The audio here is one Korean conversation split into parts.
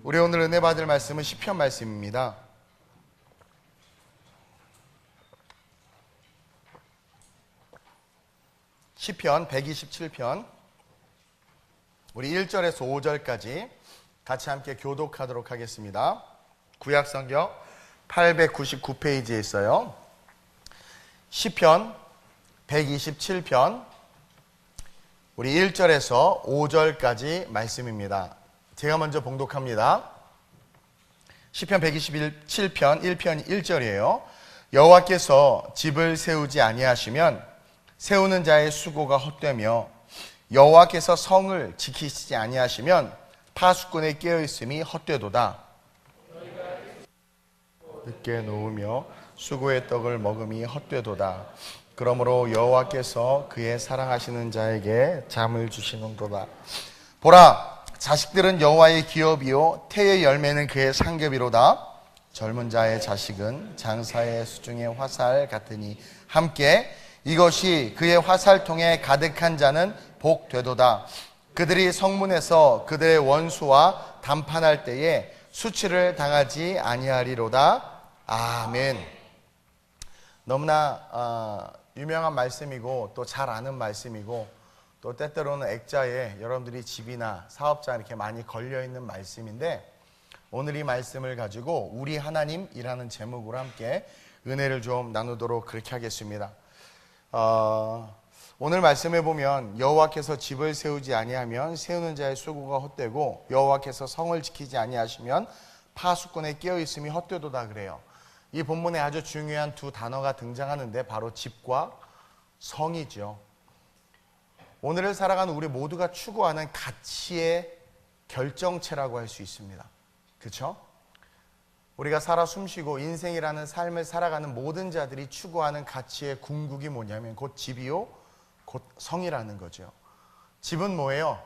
우리 오늘 은혜 받을 말씀은 시편 말씀입니다. 시편 127편 우리 1절에서 5절까지 같이 함께 교독하도록 하겠습니다. 구약성경 899페이지에 있어요. 시편 127편 우리 1절에서 5절까지 말씀입니다. 제가 먼저 봉독합니다. 시편 127편 1편 1절이에요. 여호와께서 집을 세우지 아니하시면 세우는 자의 수고가 헛되며 여호와께서 성을 지키시지 아니하시면 파수꾼의 깨어있음이 헛되도다. 늦게 놓으며 수고의 떡을 먹음이 헛되도다. 그러므로 여호와께서 그의 사랑하시는 자에게 잠을 주시는도다. 보라, 자식들은 여호와의 기업이요 태의 열매는 그의 상급이로다. 젊은 자의 자식은 장사의 수중의 화살 같으니 함께 이것이 그의 화살통에 가득한 자는 복되도다. 그들이 성문에서 그들의 원수와 담판할 때에 수치를 당하지 아니하리로다. 아멘. 너무나 유명한 말씀이고 또 잘 아는 말씀이고 또 때때로는 액자에 여러분들이 집이나 사업자 이렇게 많이 걸려있는 말씀인데, 오늘 이 말씀을 가지고 우리 하나님이라는 제목으로 함께 은혜를 좀 나누도록 그렇게 하겠습니다. 오늘 말씀에 보면 여호와께서 집을 세우지 아니하면 세우는 자의 수고가 헛되고 여호와께서 성을 지키지 아니하시면 파수꾼의 깨어있음이 헛되도다 그래요. 이 본문에 아주 중요한 두 단어가 등장하는데 바로 집과 성이죠. 오늘을 살아가는 우리 모두가 추구하는 가치의 결정체라고 할 수 있습니다. 그렇죠? 우리가 살아 숨쉬고 인생이라는 삶을 살아가는 모든 자들이 추구하는 가치의 궁극이 뭐냐면 곧 집이요, 곧 성이라는 거죠. 집은 뭐예요?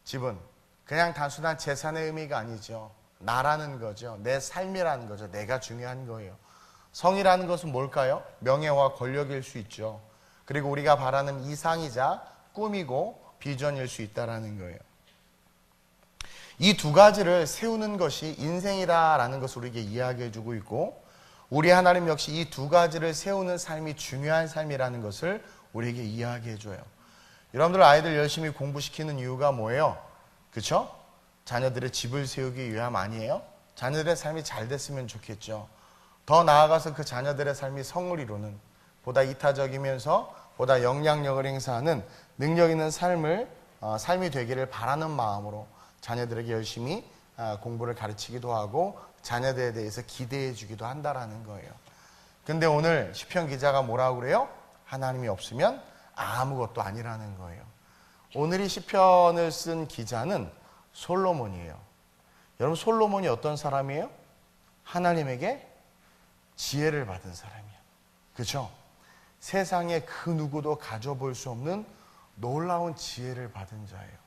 집은 그냥 단순한 재산의 의미가 아니죠. 나라는 거죠. 내 삶이라는 거죠. 내가 중요한 거예요. 성이라는 것은 뭘까요? 명예와 권력일 수 있죠. 그리고 우리가 바라는 이상이자 꿈이고 비전일 수 있다는 거예요. 이 두 가지를 세우는 것이 인생이다라는 것을 우리에게 이야기해 주고 있고, 우리 하나님 역시 이 두 가지를 세우는 삶이 중요한 삶이라는 것을 우리에게 이야기해 줘요. 여러분들 아이들 열심히 공부시키는 이유가 뭐예요? 그렇죠? 자녀들의 집을 세우기 위함 아니에요? 자녀들의 삶이 잘 됐으면 좋겠죠. 더 나아가서 그 자녀들의 삶이 성을 이루는, 보다 이타적이면서 보다 영향력을 행사하는 능력 있는 삶이 되기를 바라는 마음으로 자녀들에게 열심히 공부를 가르치기도 하고 자녀들에 대해서 기대해 주기도 한다라는 거예요. 근데 오늘 시편 기자가 뭐라고 그래요? 하나님이 없으면 아무것도 아니라는 거예요. 오늘 이 시편을 쓴 기자는 솔로몬이에요. 여러분, 솔로몬이 어떤 사람이에요? 하나님에게 지혜를 받은 사람이에요. 그렇죠? 세상에 그 누구도 가져볼 수 없는 놀라운 지혜를 받은 자예요.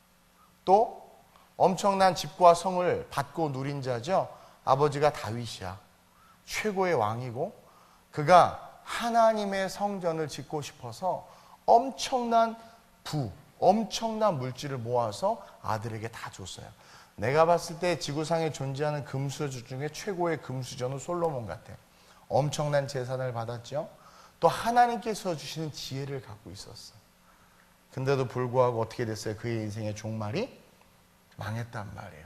또 엄청난 집과 성을 받고 누린 자죠. 아버지가 다윗이야. 최고의 왕이고 그가 하나님의 성전을 짓고 싶어서 엄청난 엄청난 물질을 모아서 아들에게 다 줬어요. 내가 봤을 때 지구상에 존재하는 금수저 중에 최고의 금수저는 솔로몬 같아. 엄청난 재산을 받았죠. 또 하나님께서 주시는 지혜를 갖고 있었어. 근데도 불구하고 어떻게 됐어요? 그의 인생의 종말이 망했단 말이에요.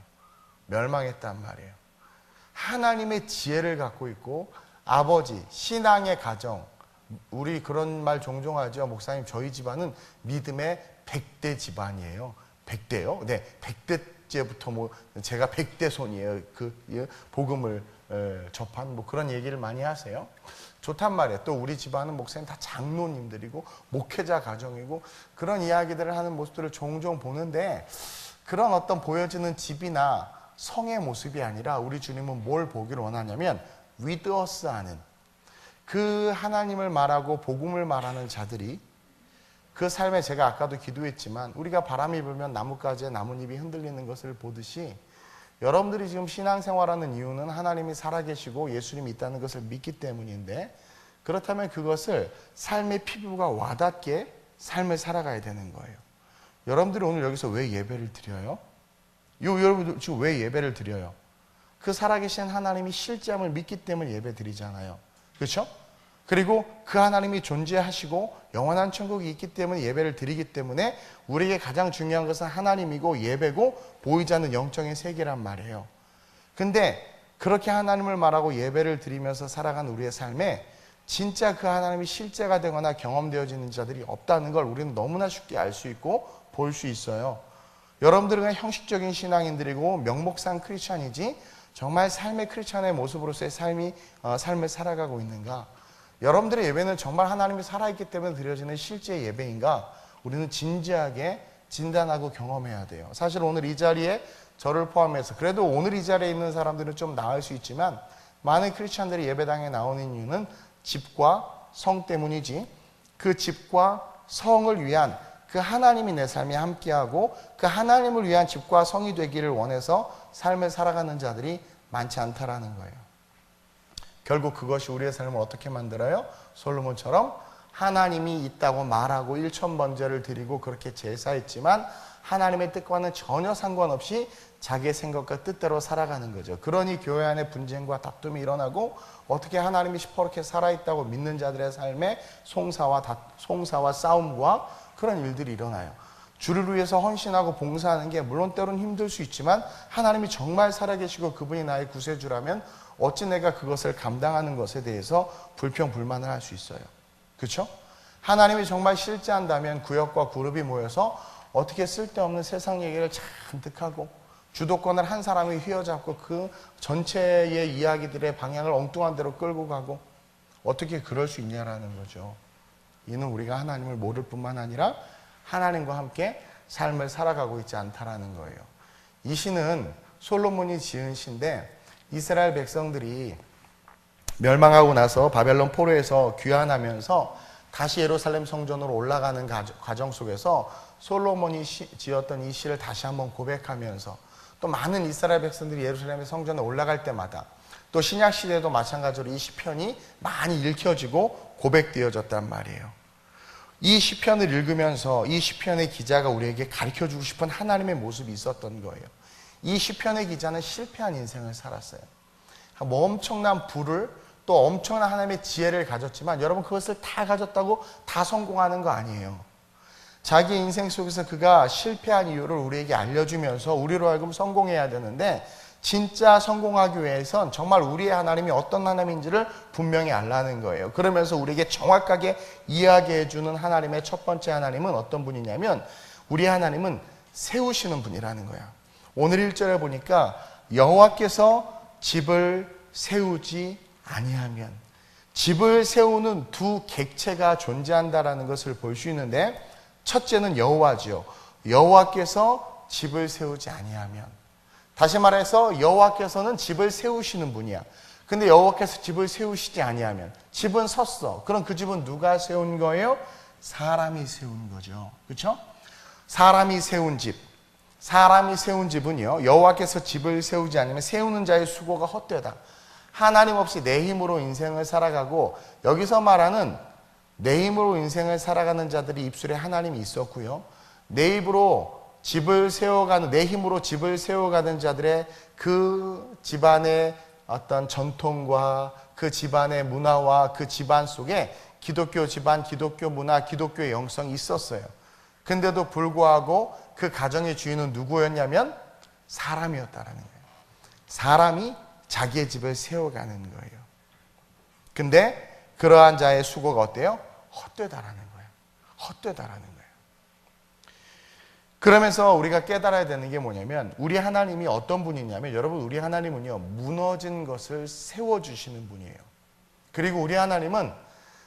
멸망했단 말이에요. 하나님의 지혜를 갖고 있고 아버지, 신앙의 가정, 우리 그런 말 종종 하죠. 목사님, 저희 집안은 믿음의 100대 집안이에요. 100대요? 네, 100대째부터 제가 100대 손이에요. 그 복음을 접한 그런 얘기를 많이 하세요. 좋단 말이에요. 또 우리 집안은 목사님 다 장로님들이고 목회자 가정이고 그런 이야기들을 하는 모습들을 종종 보는데, 그런 어떤 보여지는 집이나 성의 모습이 아니라 우리 주님은 뭘 보기를 원하냐면 with us 하는, 그 하나님을 말하고 복음을 말하는 자들이 그 삶에, 제가 아까도 기도했지만 우리가 바람이 불면 나뭇가지에 나뭇잎이 흔들리는 것을 보듯이 여러분들이 지금 신앙생활하는 이유는 하나님이 살아계시고 예수님이 있다는 것을 믿기 때문인데, 그렇다면 그것을 삶의 피부가 와닿게 삶을 살아가야 되는 거예요. 여러분들이 오늘 여기서 왜 예배를 드려요? 여러분 지금 왜 예배를 드려요? 그 살아계신 하나님이 실제함을 믿기 때문에 예배 드리잖아요. 그렇죠? 그리고 그 하나님이 존재하시고 영원한 천국이 있기 때문에 예배를 드리기 때문에 우리에게 가장 중요한 것은 하나님이고 예배고 보이지 않는 영적인 세계란 말이에요. 근데 그렇게 하나님을 말하고 예배를 드리면서 살아간 우리의 삶에 진짜 그 하나님이 실제가 되거나 경험되어지는 자들이 없다는 걸 우리는 너무나 쉽게 알 수 있고 볼 수 있어요. 여러분들은 그냥 형식적인 신앙인들이고 명목상 크리스찬이지 정말 삶의 크리스찬의 모습으로서의 삶을 살아가고 있는가? 여러분들의 예배는 정말 하나님이 살아있기 때문에 드려지는 실제 예배인가? 우리는 진지하게 진단하고 경험해야 돼요. 사실 오늘 이 자리에 저를 포함해서 그래도 오늘 이 자리에 있는 사람들은 좀 나을 수 있지만 많은 크리스찬들이 예배당에 나오는 이유는 집과 성 때문이지 그 집과 성을 위한 그 하나님이 내 삶에 함께하고 그 하나님을 위한 집과 성이 되기를 원해서 삶을 살아가는 자들이 많지 않다라는 거예요. 결국 그것이 우리의 삶을 어떻게 만들어요? 솔로몬처럼 하나님이 있다고 말하고 일천번제를 드리고 그렇게 제사했지만 하나님의 뜻과는 전혀 상관없이 자기의 생각과 뜻대로 살아가는 거죠. 그러니 교회 안에 분쟁과 다툼이 일어나고 어떻게 하나님이 시퍼렇게 살아있다고 믿는 자들의 삶에 송사와 싸움과 그런 일들이 일어나요. 주를 위해서 헌신하고 봉사하는 게 물론 때로는 힘들 수 있지만 하나님이 정말 살아계시고 그분이 나의 구세주라면 어찌 내가 그것을 감당하는 것에 대해서 불평불만을 할 수 있어요. 그렇죠? 하나님이 정말 실제한다면 구역과 그룹이 모여서 어떻게 쓸데없는 세상 얘기를 잔뜩 하고 주도권을 한 사람이 휘어잡고 그 전체의 이야기들의 방향을 엉뚱한 대로 끌고 가고 어떻게 그럴 수 있냐라는 거죠. 이는 우리가 하나님을 모를 뿐만 아니라 하나님과 함께 삶을 살아가고 있지 않다라는 거예요. 이 시는 솔로몬이 지은 시인데 이스라엘 백성들이 멸망하고 나서 바벨론 포로에서 귀환하면서 다시 예루살렘 성전으로 올라가는 과정 속에서 솔로몬이 지었던 이 시를 다시 한번 고백하면서 또 많은 이스라엘 백성들이 예루살렘의 성전에 올라갈 때마다 또 신약 시대도 마찬가지로 이 시편이 많이 읽혀지고 고백되어졌단 말이에요. 이 시편을 읽으면서 이 시편의 기자가 우리에게 가르쳐주고 싶은 하나님의 모습이 있었던 거예요. 이 시편의 기자는 실패한 인생을 살았어요. 뭐 엄청난 부를 또 엄청난 하나님의 지혜를 가졌지만 여러분 그것을 다 가졌다고 다 성공하는 거 아니에요. 자기 인생 속에서 그가 실패한 이유를 우리에게 알려주면서 우리로 하여금 성공해야 되는데 진짜 성공하기 위해선 정말 우리의 하나님이 어떤 하나님인지를 분명히 알라는 거예요. 그러면서 우리에게 정확하게 이야기해 주는 하나님의 첫 번째 하나님은 어떤 분이냐면 우리 하나님은 세우시는 분이라는 거야. 오늘 1절에 보니까 여호와께서 집을 세우지 아니하면 집을 세우는 두 객체가 존재한다라는 것을 볼 수 있는데 첫째는 여호와지요. 여호와께서 집을 세우지 아니하면 다시 말해서 여호와께서는 집을 세우시는 분이야. 근데 여호와께서 집을 세우시지 아니하면 집은 섰어. 그럼 그 집은 누가 세운 거예요? 사람이 세운 거죠. 그렇죠? 사람이 세운 집. 사람이 세운 집은요. 여호와께서 집을 세우지 않으면 세우는 자의 수고가 헛되다. 하나님 없이 내 힘으로 인생을 살아가고 여기서 말하는 내 힘으로 인생을 살아가는 자들이 입술에 하나님이 있었고요. 내 입으로 집을 세워가는 내 힘으로 집을 세워가는 자들의 그 집안의 어떤 전통과 그 집안의 문화와 그 집안 속에 기독교 집안, 기독교 문화, 기독교의 영성이 있었어요. 근데도 불구하고 그 가정의 주인은 누구였냐면 사람이었다라는 거예요. 사람이 자기의 집을 세워가는 거예요. 근데 그러한 자의 수고가 어때요? 헛되다라는 거예요. 헛되다라는 거예요. 그러면서 우리가 깨달아야 되는 게 뭐냐면 우리 하나님이 어떤 분이냐면 여러분 우리 하나님은요 무너진 것을 세워주시는 분이에요. 그리고 우리 하나님은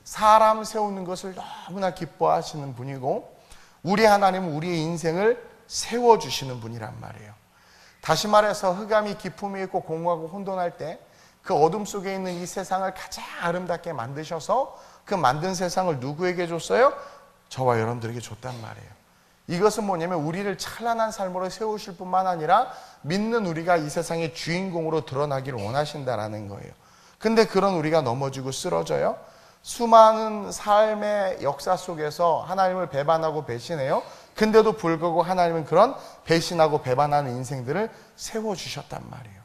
사람 세우는 것을 너무나 기뻐하시는 분이고 우리 하나님은 우리의 인생을 세워주시는 분이란 말이에요. 다시 말해서 흑암이 기품이 있고 공허하고 혼돈할 때 그 어둠 속에 있는 이 세상을 가장 아름답게 만드셔서 그 만든 세상을 누구에게 줬어요? 저와 여러분들에게 줬단 말이에요. 이것은 뭐냐면 우리를 찬란한 삶으로 세우실 뿐만 아니라 믿는 우리가 이 세상의 주인공으로 드러나기를 원하신다라는 거예요. 근데 그런 우리가 넘어지고 쓰러져요. 수많은 삶의 역사 속에서 하나님을 배반하고 배신해요. 근데도 불구하고 하나님은 그런 배신하고 배반하는 인생들을 세워주셨단 말이에요.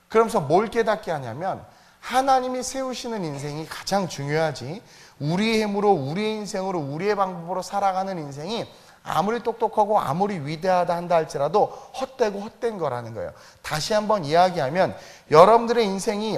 그러면서 뭘 깨닫게 하냐면 하나님이 세우시는 인생이 가장 중요하지, 우리의 힘으로 우리의 인생으로 우리의 방법으로 살아가는 인생이 아무리 똑똑하고 아무리 위대하다 한다 할지라도 헛되고 헛된 거라는 거예요. 다시 한번 이야기하면 여러분들의 인생이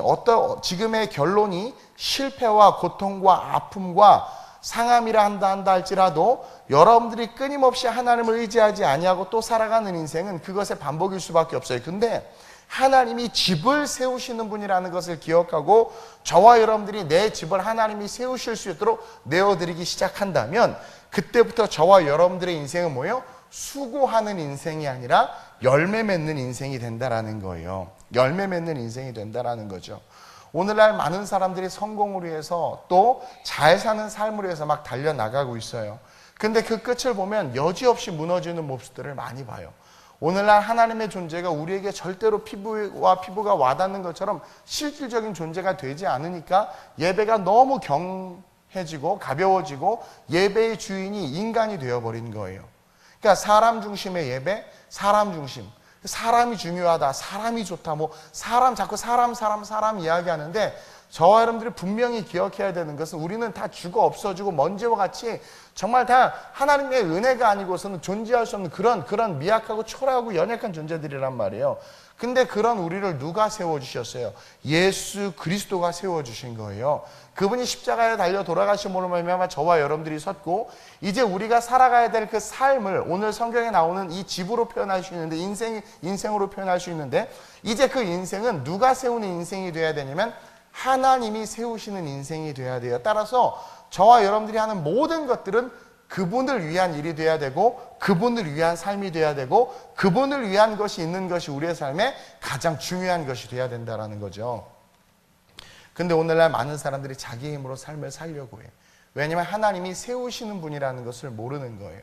지금의 결론이 실패와 고통과 아픔과 상함이라 한다 할지라도 여러분들이 끊임없이 하나님을 의지하지 아니하고 또 살아가는 인생은 그것의 반복일 수밖에 없어요. 근데 하나님이 집을 세우시는 분이라는 것을 기억하고 저와 여러분들이 내 집을 하나님이 세우실 수 있도록 내어드리기 시작한다면 그때부터 저와 여러분들의 인생은 뭐예요? 수고하는 인생이 아니라 열매 맺는 인생이 된다라는 거예요. 열매 맺는 인생이 된다라는 거죠. 오늘날 많은 사람들이 성공을 위해서 또 잘 사는 삶을 위해서 막 달려나가고 있어요. 근데 그 끝을 보면 여지없이 무너지는 모습들을 많이 봐요. 오늘날 하나님의 존재가 우리에게 절대로 피부가 와닿는 것처럼 실질적인 존재가 되지 않으니까 예배가 너무 경해지고 가벼워지고 예배의 주인이 인간이 되어버린 거예요. 그러니까 사람 중심의 예배, 사람 중심. 사람이 중요하다, 사람이 좋다, 자꾸 사람 이야기하는데 저와 여러분들이 분명히 기억해야 되는 것은 우리는 다 죽어 없어지고 먼지와 같이 정말 다 하나님의 은혜가 아니고서는 존재할 수 없는 그런 미약하고 초라하고 연약한 존재들이란 말이에요. 근데 그런 우리를 누가 세워주셨어요? 예수 그리스도가 세워주신 거예요. 그분이 십자가에 달려 돌아가심으로 말미암아 저와 여러분들이 섰고 이제 우리가 살아가야 될 그 삶을 오늘 성경에 나오는 이 집으로 표현할 수 있는데 인생으로 표현할 수 있는데 이제 그 인생은 누가 세우는 인생이 돼야 되냐면 하나님이 세우시는 인생이 돼야 돼요. 따라서 저와 여러분들이 하는 모든 것들은 그분을 위한 일이 돼야 되고 그분을 위한 삶이 돼야 되고 그분을 위한 것이 있는 것이 우리의 삶에 가장 중요한 것이 돼야 된다는 거죠. 근데 오늘날 많은 사람들이 자기 힘으로 삶을 살려고 해요. 왜냐하면 하나님이 세우시는 분이라는 것을 모르는 거예요.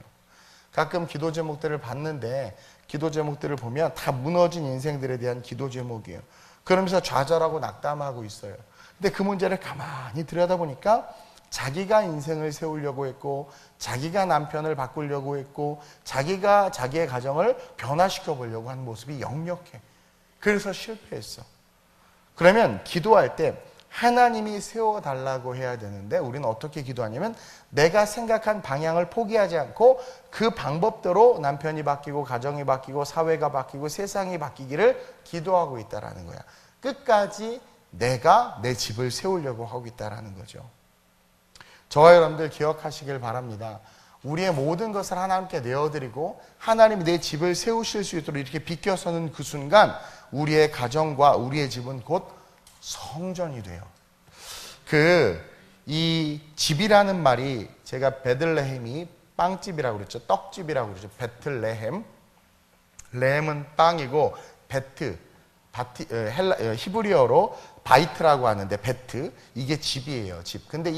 가끔 기도 제목들을 봤는데 기도 제목들을 보면 다 무너진 인생들에 대한 기도 제목이에요. 그러면서 좌절하고 낙담하고 있어요. 근데 그 문제를 가만히 들여다보니까 자기가 인생을 세우려고 했고 자기가 남편을 바꾸려고 했고 자기가 자기의 가정을 변화시켜 보려고 한 모습이 역력해. 그래서 실패했어. 그러면 기도할 때 하나님이 세워달라고 해야 되는데 우리는 어떻게 기도하냐면 내가 생각한 방향을 포기하지 않고 그 방법대로 남편이 바뀌고 가정이 바뀌고 사회가 바뀌고 세상이 바뀌기를 기도하고 있다는 거야. 끝까지 내가 내 집을 세우려고 하고 있다는 거죠. 저와 여러분들 기억하시길 바랍니다. 우리의 모든 것을 하나님께 내어드리고 하나님이 내 집을 세우실 수 있도록 이렇게 비껴서는 그 순간 우리의 가정과 우리의 집은 곧 성전이 돼요. 이 집이라는 말이 제가 베들레헴이 빵집이라고 그랬죠. 떡집이라고 그러죠. 베틀레헴. 레헴은 빵이고 히브리어로 바이트라고 하는데 베트, 이게 집이에요. 집. 근데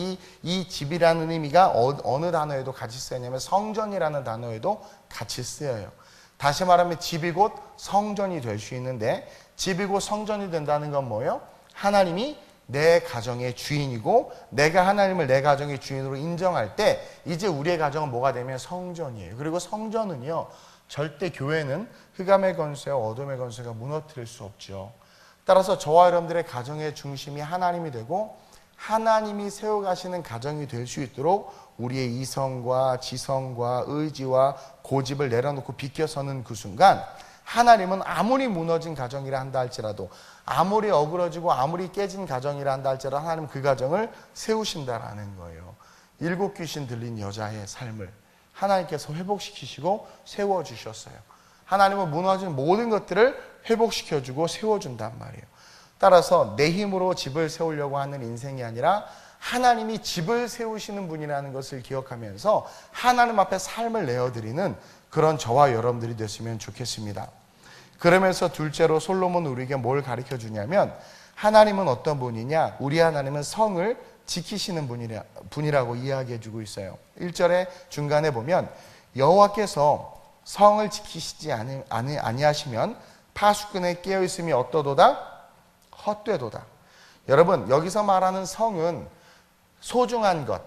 이 집이라는 의미가 어느 단어에도 같이 쓰였냐면 성전이라는 단어에도 같이 쓰여요. 다시 말하면 집이 곧 성전이 될 수 있는데 집이 곧 성전이 된다는 건 뭐예요? 하나님이 내 가정의 주인이고 내가 하나님을 내 가정의 주인으로 인정할 때 이제 우리의 가정은 뭐가 되면 성전이에요. 그리고 성전은요, 절대 교회는 흑암의 권세와 어둠의 권세가 무너뜨릴 수 없죠. 따라서 저와 여러분들의 가정의 중심이 하나님이 되고 하나님이 세워가시는 가정이 될 수 있도록 우리의 이성과 지성과 의지와 고집을 내려놓고 비껴서는 그 순간 하나님은 아무리 무너진 가정이라 한다 할지라도 아무리 어그러지고 아무리 깨진 가정이라 한다 할지라도 하나님 그 가정을 세우신다라는 거예요. 7 귀신 들린 여자의 삶을 하나님께서 회복시키시고 세워주셨어요. 하나님은 무너진 모든 것들을 회복시켜주고 세워준단 말이에요. 따라서 내 힘으로 집을 세우려고 하는 인생이 아니라 하나님이 집을 세우시는 분이라는 것을 기억하면서 하나님 앞에 삶을 내어드리는 그런 저와 여러분들이 됐으면 좋겠습니다. 그러면서 둘째로 솔로몬 우리에게 뭘 가르쳐 주냐면 하나님은 어떤 분이냐? 우리 하나님은 성을 지키시는 분이라고 이야기해 주고 있어요. 1절에 중간에 보면 여호와께서 성을 지키시지 아니하시면 파수꾼의 깨어있음이 어떠도다? 헛되도다. 여러분, 여기서 말하는 성은 소중한 것,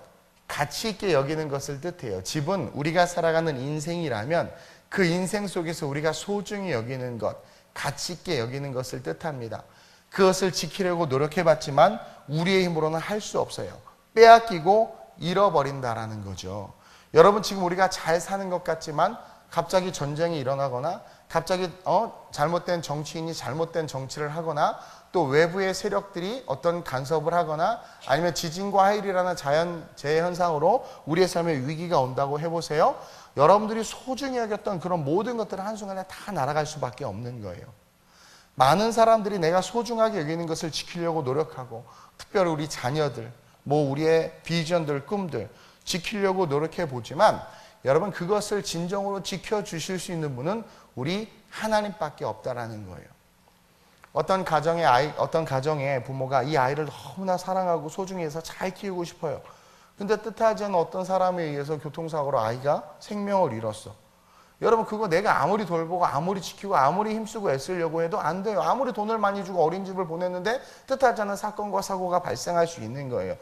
가치 있게 여기는 것을 뜻해요. 집은 우리가 살아가는 인생이라면 그 인생 속에서 우리가 소중히 여기는 것, 가치 있게 여기는 것을 뜻합니다. 그것을 지키려고 노력해봤지만 우리의 힘으로는 할 수 없어요. 빼앗기고 잃어버린다라는 거죠. 여러분, 지금 우리가 잘 사는 것 같지만 갑자기 전쟁이 일어나거나 갑자기 잘못된 정치인이 잘못된 정치를 하거나 또 외부의 세력들이 어떤 간섭을 하거나 아니면 지진과 하일이라는 자연재해 현상으로 우리의 삶에 위기가 온다고 해보세요. 여러분들이 소중히 여겼던 그런 모든 것들은 한순간에 다 날아갈 수밖에 없는 거예요. 많은 사람들이 내가 소중하게 여기는 것을 지키려고 노력하고, 특별히 우리 자녀들, 우리의 비전들, 꿈들 지키려고 노력해 보지만 여러분, 그것을 진정으로 지켜주실 수 있는 분은 우리 하나님밖에 없다라는 거예요. 어떤 가정의 부모가 이 아이를 너무나 사랑하고 소중히 해서 잘 키우고 싶어요. 근데 뜻하지 않은 어떤 사람에 의해서 교통사고로 아이가 생명을 잃었어. 여러분, 그거 내가 아무리 돌보고 아무리 지키고 아무리 힘쓰고 애쓰려고 해도 안 돼요. 아무리 돈을 많이 주고 어린이집을 보냈는데 뜻하지 않은 사건과 사고가 발생할 수 있는 거예요.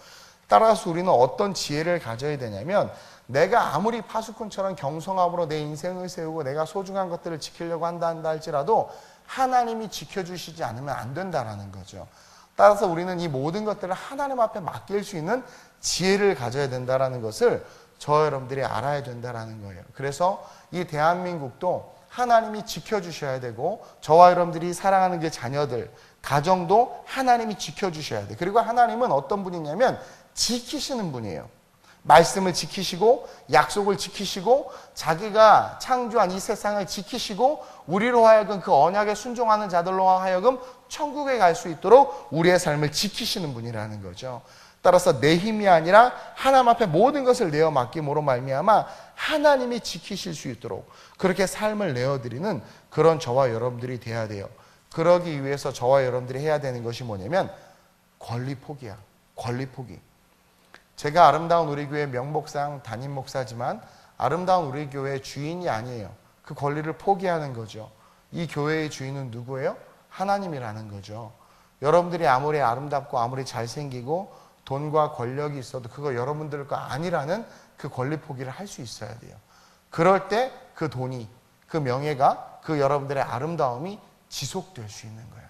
따라서 우리는 어떤 지혜를 가져야 되냐면, 내가 아무리 파수꾼처럼 경성함으로 내 인생을 세우고 내가 소중한 것들을 지키려고 한다 할지라도 하나님이 지켜주시지 않으면 안 된다라는 거죠. 따라서 우리는 이 모든 것들을 하나님 앞에 맡길 수 있는 지혜를 가져야 된다라는 것을 저 여러분들이 알아야 된다라는 거예요. 그래서 이 대한민국도 하나님이 지켜주셔야 되고, 저와 여러분들이 사랑하는 그 자녀들, 가정도 하나님이 지켜주셔야 돼. 그리고 하나님은 어떤 분이냐면 지키시는 분이에요. 말씀을 지키시고 약속을 지키시고 자기가 창조한 이 세상을 지키시고 우리로 하여금 그 언약에 순종하는 자들로 하여금 천국에 갈 수 있도록 우리의 삶을 지키시는 분이라는 거죠. 따라서 내 힘이 아니라 하나님 앞에 모든 것을 내어 맡김으로 말미암아 하나님이 지키실 수 있도록 그렇게 삶을 내어드리는 그런 저와 여러분들이 돼야 돼요. 그러기 위해서 저와 여러분들이 해야 되는 것이 뭐냐면 권리 포기야. 권리 포기. 제가 아름다운 우리 교회 명목상 담임 목사지만 아름다운 우리 교회의 주인이 아니에요. 그 권리를 포기하는 거죠. 이 교회의 주인은 누구예요? 하나님이라는 거죠. 여러분들이 아무리 아름답고 아무리 잘생기고 돈과 권력이 있어도 그거 여러분들 거 아니라는 그 권리 포기를 할 수 있어야 돼요. 그럴 때 그 돈이, 그 명예가, 그 여러분들의 아름다움이 지속될 수 있는 거예요.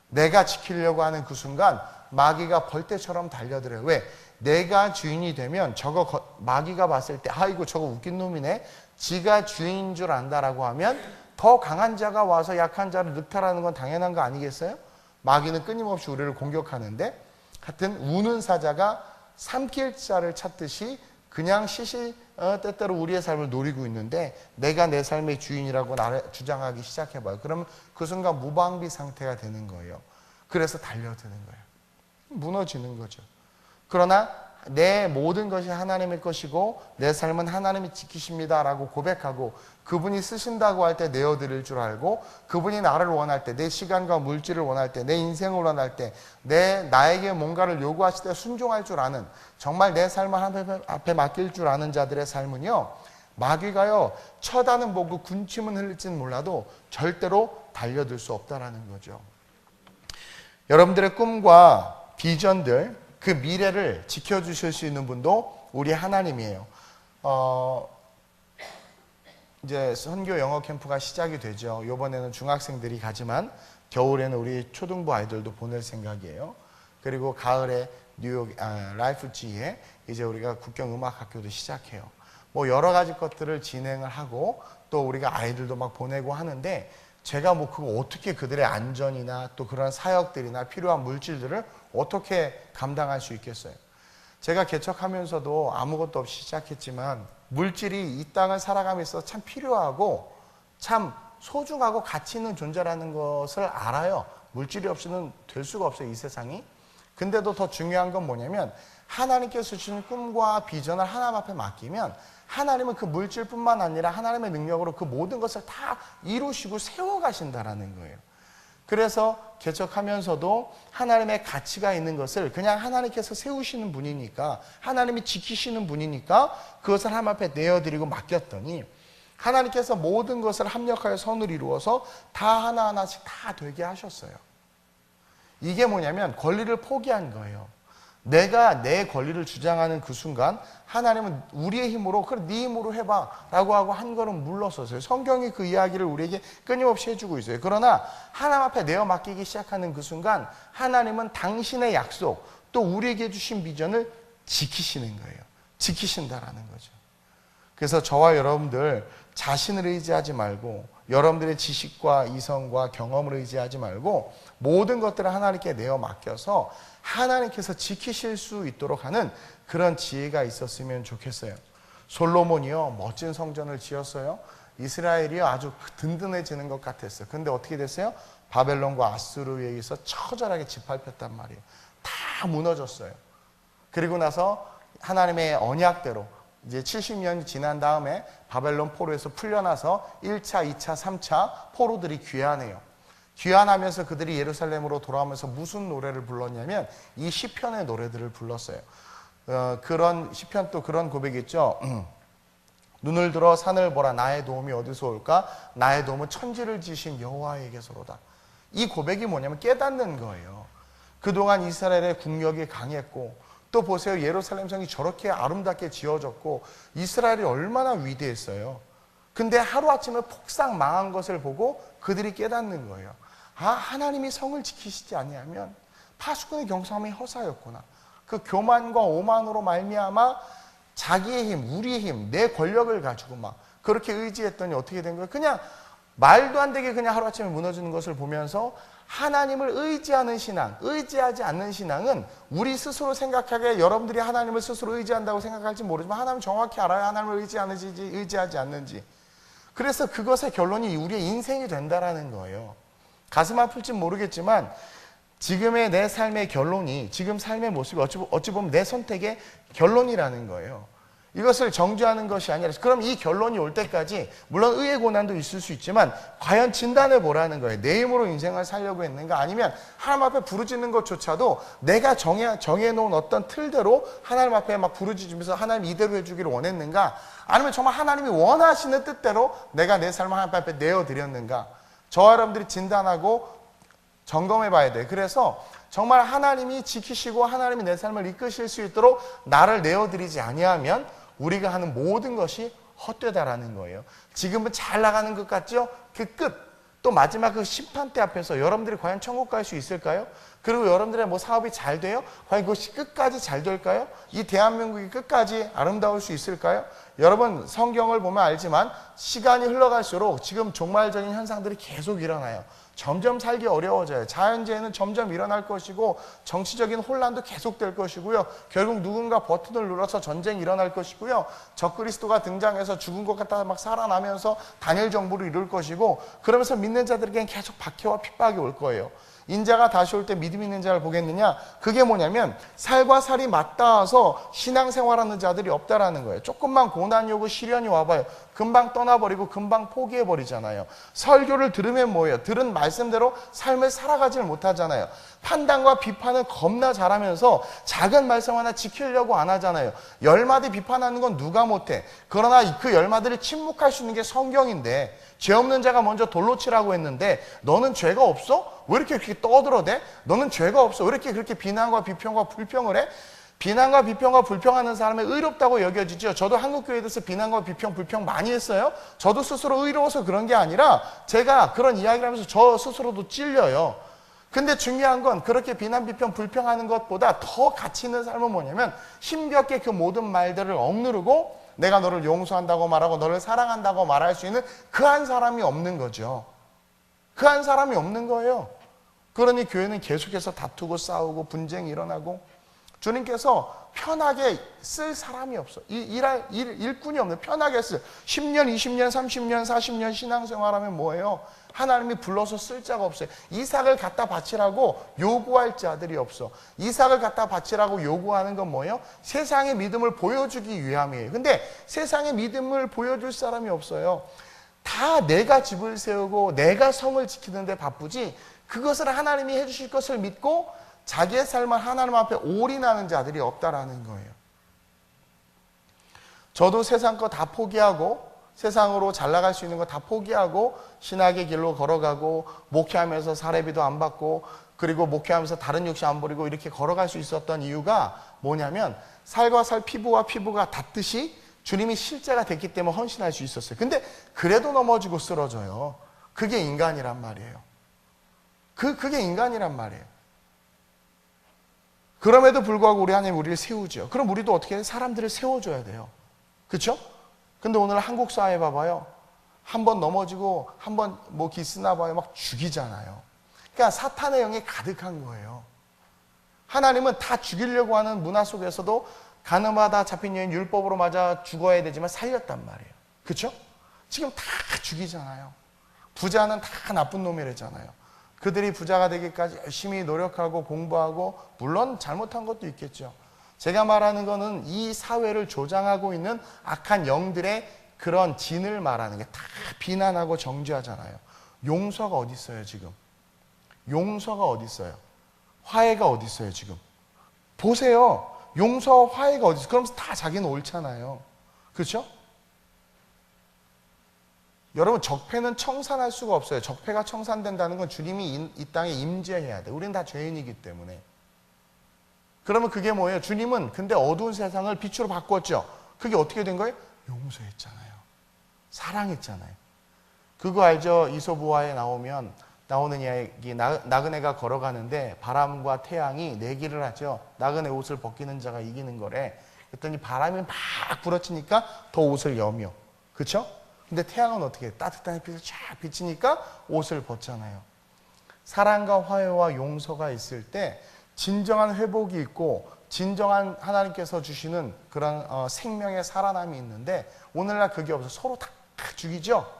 내가 지키려고 하는 그 순간 마귀가 벌떼처럼 달려들어요. 왜? 내가 주인이 되면 저거 마귀가 봤을 때 아이고 저거 웃긴 놈이네, 지가 주인인 줄 안다라고 하면 더 강한 자가 와서 약한 자를 늑탈하는 건 당연한 거 아니겠어요? 마귀는 끊임없이 우리를 공격하는데, 하여튼 우는 사자가 삼킬 자를 찾듯이 그냥 때때로 우리의 삶을 노리고 있는데, 내가 내 삶의 주인이라고 주장하기 시작해봐요. 그러면 그 순간 무방비 상태가 되는 거예요. 그래서 달려드는 거예요. 무너지는 거죠. 그러나 내 모든 것이 하나님의 것이고 내 삶은 하나님이 지키십니다라고 고백하고, 그분이 쓰신다고 할 때 내어드릴 줄 알고, 그분이 나를 원할 때, 내 시간과 물질을 원할 때, 내 인생을 원할 때, 나에게 뭔가를 요구하실 때 순종할 줄 아는, 정말 내 삶을 하나님 앞에 맡길 줄 아는 자들의 삶은요, 마귀가요 쳐다는 보고 군침은 흘릴지는 몰라도 절대로 달려들 수 없다라는 거죠. 여러분들의 꿈과 비전들, 그 미래를 지켜주실 수 있는 분도 우리 하나님이에요. 이제 선교 영어 캠프가 시작이 되죠. 이번에는 중학생들이 가지만 겨울에는 우리 초등부 아이들도 보낼 생각이에요. 그리고 가을에 뉴욕 라이프지에 이제 우리가 국경음악학교도 시작해요. 여러 가지 것들을 진행을 하고 또 우리가 아이들도 막 보내고 하는데, 제가 그거 어떻게 그들의 안전이나 또 그런 사역들이나 필요한 물질들을 어떻게 감당할 수 있겠어요? 제가 개척하면서도 아무것도 없이 시작했지만 물질이 이 땅을 살아가면서 참 필요하고 참 소중하고 가치 있는 존재라는 것을 알아요. 물질이 없이는 될 수가 없어요, 이 세상이. 근데도 더 중요한 건 뭐냐면, 하나님께서 주신 꿈과 비전을 하나님 앞에 맡기면 하나님은 그 물질뿐만 아니라 하나님의 능력으로 그 모든 것을 다 이루시고 세워가신다라는 거예요. 그래서 개척하면서도 하나님의 가치가 있는 것을 그냥 하나님께서 세우시는 분이니까, 하나님이 지키시는 분이니까 그것을 하나님 앞에 내어드리고 맡겼더니 하나님께서 모든 것을 합력하여 선을 이루어서 다 하나하나씩 다 되게 하셨어요. 이게 뭐냐면 권리를 포기한 거예요. 내가 내 권리를 주장하는 그 순간 하나님은 우리의 힘으로 그래 네 힘으로 해봐 라고 하고 한 걸음 물러서서요. 성경이 그 이야기를 우리에게 끊임없이 해주고 있어요. 그러나 하나님 앞에 내어 맡기기 시작하는 그 순간 하나님은 당신의 약속 또 우리에게 주신 비전을 지키시는 거예요. 지키신다라는 거죠. 그래서 저와 여러분들 자신을 의지하지 말고 여러분들의 지식과 이성과 경험을 의지하지 말고 모든 것들을 하나님께 내어 맡겨서 하나님께서 지키실 수 있도록 하는 그런 지혜가 있었으면 좋겠어요. 솔로몬이요 멋진 성전을 지었어요. 이스라엘이 아주 든든해지는 것 같았어요. 근데 어떻게 됐어요? 바벨론과 아수르에 의해서 처절하게 짓밟혔단 말이에요. 다 무너졌어요. 그리고 나서 하나님의 언약대로 이제 70년이 지난 다음에 바벨론 포로에서 풀려나서 1차, 2차, 3차 포로들이 귀환해요. 귀환하면서 그들이 예루살렘으로 돌아오면서 무슨 노래를 불렀냐면 이 시편의 노래들을 불렀어요. 그런 시편 또 그런 고백이 있죠. 눈을 들어 산을 보라. 나의 도움이 어디서 올까? 나의 도움은 천지를 지으신 여호와에게서로다. 이 고백이 뭐냐면 깨닫는 거예요. 그동안 이스라엘의 국력이 강했고 또 보세요. 예루살렘 성이 저렇게 아름답게 지어졌고 이스라엘이 얼마나 위대했어요. 근데 하루아침에 폭삭 망한 것을 보고 그들이 깨닫는 거예요. 아, 하나님이 성을 지키시지 아니하면 파수꾼의 경성함이 허사였구나. 그 교만과 오만으로 말미암아 자기의 힘, 우리의 힘, 내 권력을 가지고 막 그렇게 의지했더니 어떻게 된 거예요? 그냥 말도 안 되게 그냥 하루아침에 무너지는 것을 보면서 하나님을 의지하는 신앙, 의지하지 않는 신앙은 우리 스스로 생각하기에 여러분들이 하나님을 스스로 의지한다고 생각할지 모르지만 하나님 정확히 알아요. 하나님을 의지하는지 의지하지 않는지. 그래서 그것의 결론이 우리의 인생이 된다라는 거예요. 가슴 아플지 모르겠지만 지금의 내 삶의 결론이 지금 삶의 모습이 어찌 보면 내 선택의 결론이라는 거예요. 이것을 정죄하는 것이 아니라 그럼 이 결론이 올 때까지 물론 의의 고난도 있을 수 있지만 과연 진단해 보라는 거예요. 내 힘으로 인생을 살려고 했는가 아니면 하나님 앞에 부르짖는 것조차도 내가 정해놓은 어떤 틀대로 하나님 앞에 막 부르짖으면서 하나님 이대로 해주기를 원했는가 아니면 정말 하나님이 원하시는 뜻대로 내가 내 삶을 하나님 앞에 내어드렸는가. 저와 여러분들이 진단하고 점검해 봐야 돼요. 그래서 정말 하나님이 지키시고 하나님이 내 삶을 이끄실 수 있도록 나를 내어드리지 아니하면 우리가 하는 모든 것이 헛되다라는 거예요. 지금은 잘 나가는 것 같죠? 그 끝, 또 마지막 그 심판대 앞에서 여러분들이 과연 천국 갈 수 있을까요? 그리고 여러분들의 뭐 사업이 잘 돼요? 과연 그것이 끝까지 잘 될까요? 이 대한민국이 끝까지 아름다울 수 있을까요? 여러분 성경을 보면 알지만 시간이 흘러갈수록 지금 종말적인 현상들이 계속 일어나요. 점점 살기 어려워져요. 자연재해는 점점 일어날 것이고 정치적인 혼란도 계속될 것이고요. 결국 누군가 버튼을 눌러서 전쟁이 일어날 것이고요. 적그리스도가 등장해서 죽은 것 같다 막 살아나면서 단일 정부를 이룰 것이고 그러면서 믿는 자들에게는 계속 박해와 핍박이 올 거예요. 인자가 다시 올 때 믿음 있는 자를 보겠느냐? 그게 뭐냐면 살과 살이 맞닿아서 신앙생활하는 자들이 없다라는 거예요. 조금만 고난이 오고 시련이 와봐요. 금방 떠나버리고 금방 포기해버리잖아요. 설교를 들으면 뭐예요? 들은 말씀대로 삶을 살아가지를 못하잖아요. 판단과 비판은 겁나 잘하면서 작은 말씀 하나 지키려고 안 하잖아요. 10마디 비판하는 건 누가 못해. 그러나 그 10마디를 침묵할 수 있는 게 성경인데 죄 없는 자가 먼저 돌로 치라고 했는데 너는 죄가 없어? 왜 이렇게 그렇게 떠들어대? 너는 죄가 없어. 왜 이렇게 그렇게 비난과 비평과 불평을 해? 비난과 비평과 불평하는 사람이 의롭다고 여겨지죠. 저도 한국교회에 대해서 비난과 비평, 불평 많이 했어요. 저도 스스로 의로워서 그런 게 아니라 제가 그런 이야기를 하면서 저 스스로도 찔려요. 근데 중요한 건 그렇게 비난, 비평, 불평하는 것보다 더 가치 있는 삶은 뭐냐면 힘겹게 그 모든 말들을 억누르고 내가 너를 용서한다고 말하고 너를 사랑한다고 말할 수 있는 그 한 사람이 없는 거죠. 그 한 사람이 없는 거예요. 그러니 교회는 계속해서 다투고 싸우고 분쟁이 일어나고 주님께서 편하게 쓸 사람이 없어. 일꾼이 없는 편하게 쓸 10년, 20년, 30년, 40년 신앙생활하면 뭐예요? 하나님이 불러서 쓸 자가 없어요. 이삭을 갖다 바치라고 요구할 자들이 없어. 이삭을 갖다 바치라고 요구하는 건 뭐예요? 세상의 믿음을 보여주기 위함이에요. 근데 세상의 믿음을 보여줄 사람이 없어요. 다 내가 집을 세우고 내가 성을 지키는데 바쁘지 그것을 하나님이 해주실 것을 믿고 자기의 삶을 하나님 앞에 올인하는 자들이 없다라는 거예요. 저도 세상 거 다 포기하고 세상으로 잘 나갈 수 있는 거 다 포기하고 신학의 길로 걸어가고 목회하면서 사례비도 안 받고 그리고 목회하면서 다른 욕심 안 부리고 이렇게 걸어갈 수 있었던 이유가 뭐냐면 살과 살 피부와 피부가 닿듯이 주님이 실제가 됐기 때문에 헌신할 수 있었어요. 근데 그래도 넘어지고 쓰러져요. 그게 인간이란 말이에요. 그게 인간이란 말이에요. 그럼에도 불구하고 우리 하나님 우리를 세우죠. 그럼 우리도 어떻게 해요? 사람들을 세워줘야 돼요. 그렇죠? 근데 오늘 한국 사회 봐봐요. 한 번 넘어지고 한 번 뭐 기스나 봐요. 막 죽이잖아요. 그러니까 사탄의 영이 가득한 거예요. 하나님은 다 죽이려고 하는 문화 속에서도 가늠하다 잡힌 여인 율법으로 맞아 죽어야 되지만 살렸단 말이에요. 그렇죠? 지금 다 죽이잖아요. 부자는 다 나쁜 놈이랬잖아요. 그들이 부자가 되기까지 열심히 노력하고 공부하고 물론 잘못한 것도 있겠죠. 제가 말하는 거는 이 사회를 조장하고 있는 악한 영들의 그런 진을 말하는 게 다 비난하고 정죄하잖아요. 용서가 어디 있어요 지금? 용서가 어디 있어요? 화해가 어디 있어요 지금? 보세요. 용서와 화해가 어디 있어요? 그러면서 다 자기는 옳잖아요. 그렇죠? 여러분 적폐는 청산할 수가 없어요. 적폐가 청산된다는 건 주님이 이 땅에 임재해야 돼요. 우리는 다 죄인이기 때문에. 그러면 그게 뭐예요? 주님은 근데 어두운 세상을 빛으로 바꿨죠. 그게 어떻게 된 거예요? 용서했잖아요. 사랑했잖아요. 그거 알죠? 이솝우화에 나오는 이야기, 나그네가 걸어가는데 바람과 태양이 내기를 하죠. 나그네 옷을 벗기는 자가 이기는 거래. 그랬더니 바람이 막 불어치니까 더 옷을 여며. 그렇죠? 근데 태양은 어떻게 해요? 따뜻한 햇빛을 쫙 비치니까 옷을 벗잖아요. 사랑과 화해와 용서가 있을 때 진정한 회복이 있고 진정한 하나님께서 주시는 그런 생명의 살아남이 있는데 오늘날 그게 없어서 서로 다 죽이죠.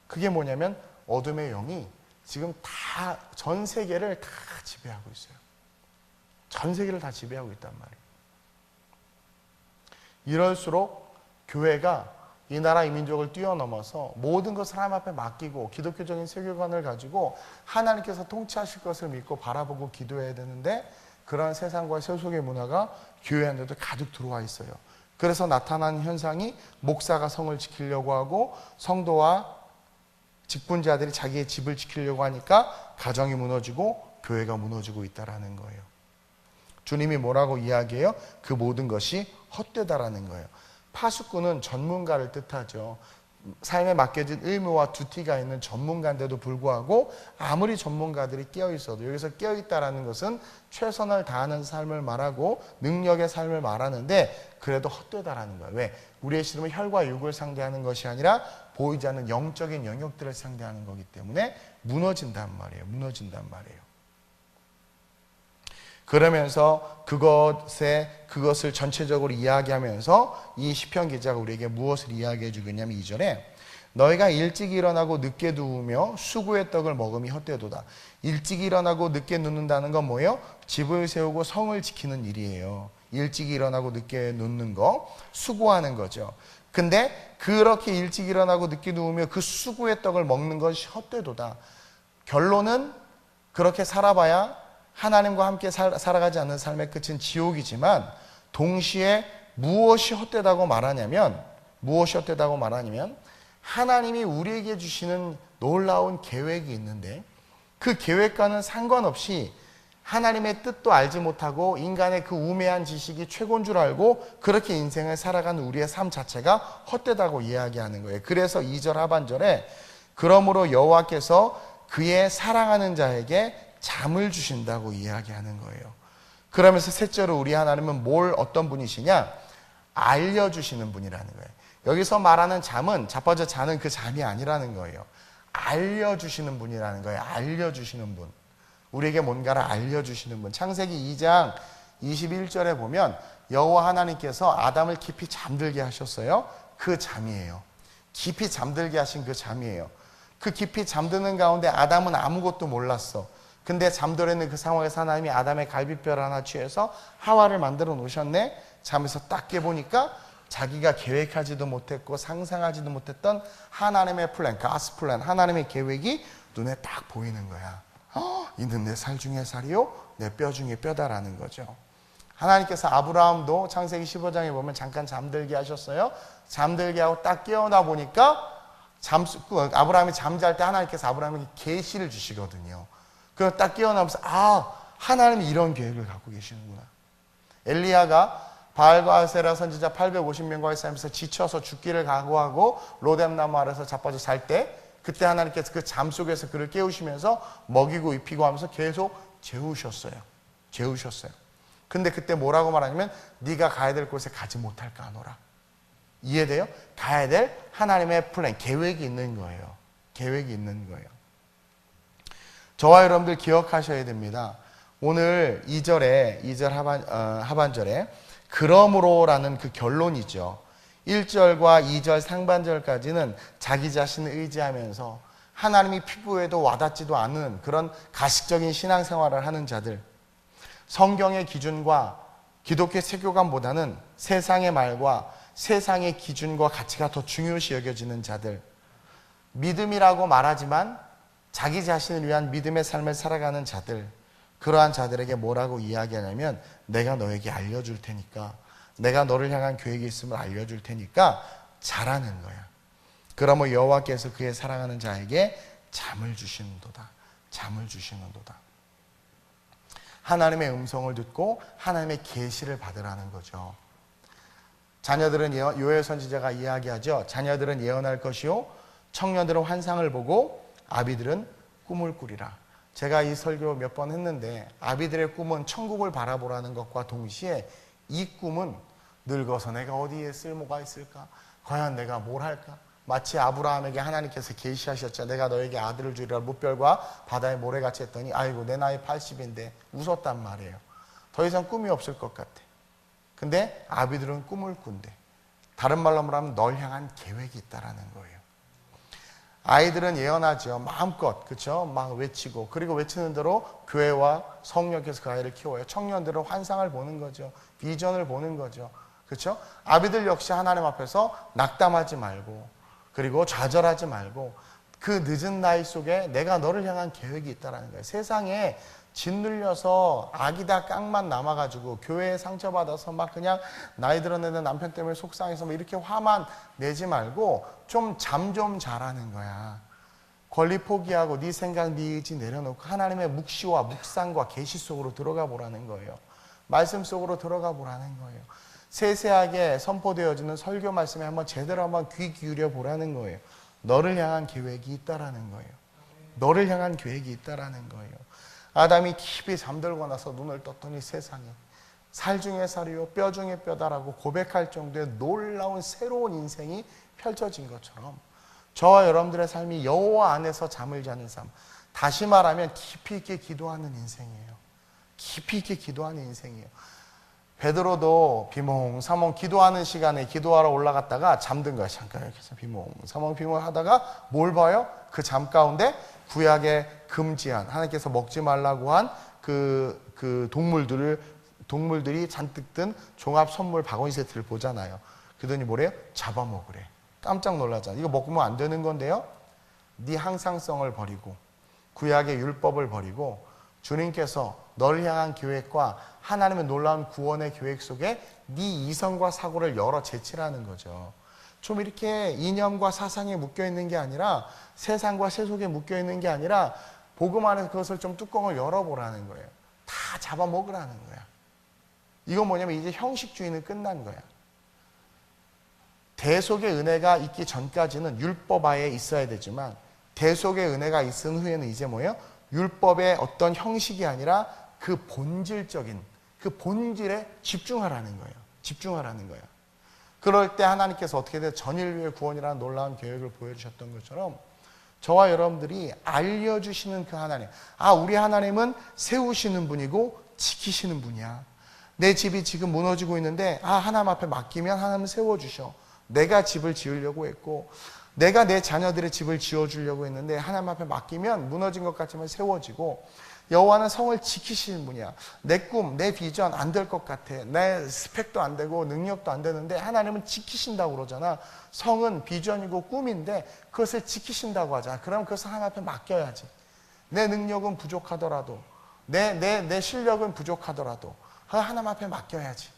그게 뭐냐면 어둠의 영이 지금 다 전 세계를 다 지배하고 있어요. 전 세계를 다 지배하고 있단 말이에요. 이럴수록 교회가 이 나라 이 민족을 뛰어넘어서 모든 것을 하나님 앞에 맡기고 기독교적인 세계관을 가지고 하나님께서 통치하실 것을 믿고 바라보고 기도해야 되는데 그런 세상과 세속의 문화가 교회 안에도 가득 들어와 있어요. 그래서 나타난 현상이 목사가 성을 지키려고 하고 성도와 직분자들이 자기의 집을 지키려고 하니까 가정이 무너지고 교회가 무너지고 있다라는 거예요. 주님이 뭐라고 이야기해요? 그 모든 것이 헛되다라는 거예요. 파수꾼은 전문가를 뜻하죠. 삶에 맡겨진 의무와 두티가 있는 전문가인데도 불구하고 아무리 전문가들이 깨어있어도 여기서 깨어있다라는 것은 최선을 다하는 삶을 말하고 능력의 삶을 말하는데 그래도 헛되다라는 거예요. 왜? 우리의 씨름은 혈과 육을 상대하는 것이 아니라 보이지 않는 영적인 영역들을 상대하는 거기 때문에 무너진단 말이에요. 무너진단 말이에요. 그러면서 그것을 전체적으로 이야기하면서 이 시편 기자가 우리에게 무엇을 이야기해 주겠냐면 2절에 너희가 일찍 일어나고 늦게 누우며 수구의 떡을 먹음이 헛되도다. 일찍 일어나고 늦게 눕는다는 건 뭐예요? 집을 세우고 성을 지키는 일이에요. 일찍 일어나고 늦게 눕는 거, 수고하는 거죠. 근데 그렇게 일찍 일어나고 늦게 누우며 그 수구의 떡을 먹는 것이 헛되도다. 결론은 그렇게 살아봐야 하나님과 함께 살아가지 않는 삶의 끝은 지옥이지만 동시에 무엇이 헛되다고 말하냐면 하나님이 우리에게 주시는 놀라운 계획이 있는데 그 계획과는 상관없이 하나님의 뜻도 알지 못하고 인간의 그 우매한 지식이 최고인 줄 알고 그렇게 인생을 살아가는 우리의 삶 자체가 헛되다고 이야기하는 거예요. 그래서 2절 하반절에 그러므로 여호와께서 그의 사랑하는 자에게 잠을 주신다고 이야기하는 거예요. 그러면서 셋째로 우리 하나님은 어떤 분이시냐? 알려주시는 분이라는 거예요. 여기서 말하는 잠은 자빠져 자는 그 잠이 아니라는 거예요. 알려주시는 분이라는 거예요. 알려주시는 분. 우리에게 뭔가를 알려주시는 분. 창세기 2장 21절에 보면 여호와 하나님께서 아담을 깊이 잠들게 하셨어요. 그 잠이에요. 깊이 잠들게 하신 그 잠이에요. 그 깊이 잠드는 가운데 아담은 아무것도 몰랐어. 근데 잠들어 있는 그 상황에서 하나님이 아담의 갈비뼈를 하나 취해서 하와를 만들어 놓으셨네. 잠에서 딱 깨보니까 자기가 계획하지도 못했고 상상하지도 못했던 하나님의 플랜, 가스 플랜, 하나님의 계획이 눈에 딱 보이는 거야. 이는 내 살 중에 살이요 내 뼈 중에 뼈다라는 거죠. 하나님께서 아브라함도 창세기 15장에 보면 잠깐 잠들게 하셨어요. 잠들게 하고 딱 깨어나 보니까 아브라함이 잠잘 때 하나님께서 아브라함에게 계시를 주시거든요. 그래서 딱 깨어나면서 하나님이 이런 계획을 갖고 계시는구나. 엘리야가 바알과 아세라 선지자 850명과의 싸움에서 지쳐서 죽기를 각오하고 로뎀나무 아래서 자빠져 잘 때 그때 하나님께서 그 잠 속에서 그를 깨우시면서 먹이고 입히고 하면서 계속 재우셨어요. 근데 그때 뭐라고 말하냐면 네가 가야 될 곳에 가지 못할까 하노라. 이해돼요? 가야 될 하나님의 플랜, 계획이 있는 거예요. 저와 여러분들 기억하셔야 됩니다. 오늘 2절 하반절에 그러므로라는 그 결론이죠. 1절과 2절 상반절까지는 자기 자신을 의지하면서 하나님이 피부에도 와닿지도 않은 그런 가식적인 신앙생활을 하는 자들, 성경의 기준과 기독교 세교관보다는 세상의 말과 세상의 기준과 가치가 더 중요시 여겨지는 자들, 믿음이라고 말하지만 자기 자신을 위한 믿음의 삶을 살아가는 자들, 그러한 자들에게 뭐라고 이야기하냐면 내가 너에게 알려줄 테니까, 내가 너를 향한 계획이 있음을 알려줄 테니까 잘하는 거야. 그러므로 여호와께서 그의 사랑하는 자에게 잠을 주시는도다. 하나님의 음성을 듣고 하나님의 계시를 받으라는 거죠. 자녀들은 요엘 선지자가 이야기하죠. 자녀들은 예언할 것이요 청년들은 환상을 보고 아비들은 꿈을 꾸리라. 제가 이 설교 몇 번 했는데 아비들의 꿈은 천국을 바라보라는 것과 동시에 이 꿈은 늙어서 내가 어디에 쓸모가 있을까? 과연 내가 뭘 할까? 마치 아브라함에게 하나님께서 계시하셨죠. 내가 너에게 아들을 주리라. 무별과 바다의 모래같이 했더니 아이고 내 나이 80인데 웃었단 말이에요. 더 이상 꿈이 없을 것 같아. 근데 아비들은 꿈을 꾼대. 다른 말로 말하면 널 향한 계획이 있다라는 거예요. 아이들은 예언하죠. 마음껏, 그렇죠? 막 외치고, 그리고 외치는 대로 교회와 성령께서 그 아이를 키워요. 청년들은 환상을 보는 거죠. 비전을 보는 거죠. 그렇죠? 아비들 역시 하나님 앞에서 낙담하지 말고, 그리고 좌절하지 말고, 그 늦은 나이 속에 내가 너를 향한 계획이 있다라는 거예요. 세상에 짓눌려서 악이다 깡만 남아가지고 교회에 상처받아서 막 그냥 나이 들어내는 남편 때문에 속상해서 뭐 이렇게 화만 내지 말고 좀 잠 좀 자라는 거야. 권리 포기하고 네 생각, 네 의지 내려놓고 하나님의 묵시와 묵상과 계시 속으로 들어가 보라는 거예요. 말씀 속으로 들어가 보라는 거예요. 세세하게 선포되어지는 설교 말씀에 한번 제대로 한번 귀 기울여 보라는 거예요. 너를 향한 계획이 있다라는 거예요. 너를 향한 계획이 있다라는 거예요. 아담이 깊이 잠들고 나서 눈을 떴더니 세상에 살 중에 살이요 뼈 중에 뼈다라고 고백할 정도의 놀라운 새로운 인생이 펼쳐진 것처럼 저와 여러분들의 삶이 여호와 안에서 잠을 자는 삶, 다시 말하면 깊이 있게 기도하는 인생이에요. 깊이 있게 기도하는 인생이에요. 베드로도 비몽사몽 기도하는 시간에 기도하러 올라갔다가 잠든 거야. 잠깐 이렇게 비몽사몽 하다가 뭘 봐요? 그 잠 가운데 구약의 금지한 하나님께서 먹지 말라고 한 그 동물들이 잔뜩 든 종합 선물 바구니 세트를 보잖아요. 그러더니 뭐래요? 잡아먹으래. 깜짝 놀라잖아. 이거 먹으면 안 되는 건데요. 네 항상성을 버리고 구약의 율법을 버리고 주님께서 너를 향한 계획과 하나님의 놀라운 구원의 계획 속에 네 이성과 사고를 열어 제치라는 거죠. 좀 이렇게 이념과 사상에 묶여있는 게 아니라 세상과 세속에 묶여있는 게 아니라 복음 안에서 그것을 좀 뚜껑을 열어보라는 거예요. 다 잡아먹으라는 거야. 이건 뭐냐면 이제 형식주의는 끝난 거야. 대속의 은혜가 있기 전까지는 율법 하에 있어야 되지만 대속의 은혜가 있은 후에는 이제 뭐예요? 율법의 어떤 형식이 아니라 그 본질적인 그 본질에 집중하라는 거예요. 집중하라는 거예요. 그럴 때 하나님께서 어떻게 돼? 전인류의 구원이라는 놀라운 계획을 보여주셨던 것처럼 저와 여러분들이 알려주시는 그 하나님, 우리 하나님은 세우시는 분이고 지키시는 분이야. 내 집이 지금 무너지고 있는데 하나님 앞에 맡기면 하나님은 세워주셔. 내가 집을 지으려고 했고 내가 내 자녀들의 집을 지어주려고 했는데 하나님 앞에 맡기면 무너진 것 같지만 세워지고 여호와는 성을 지키시는 분이야. 내 꿈, 내 비전 안 될 것 같아. 내 스펙도 안 되고 능력도 안 되는데 하나님은 지키신다고 그러잖아. 성은 비전이고 꿈인데 그것을 지키신다고 하잖아. 그럼 그것을 하나님 앞에 맡겨야지. 내 능력은 부족하더라도 내 실력은 부족하더라도 하나님 앞에 맡겨야지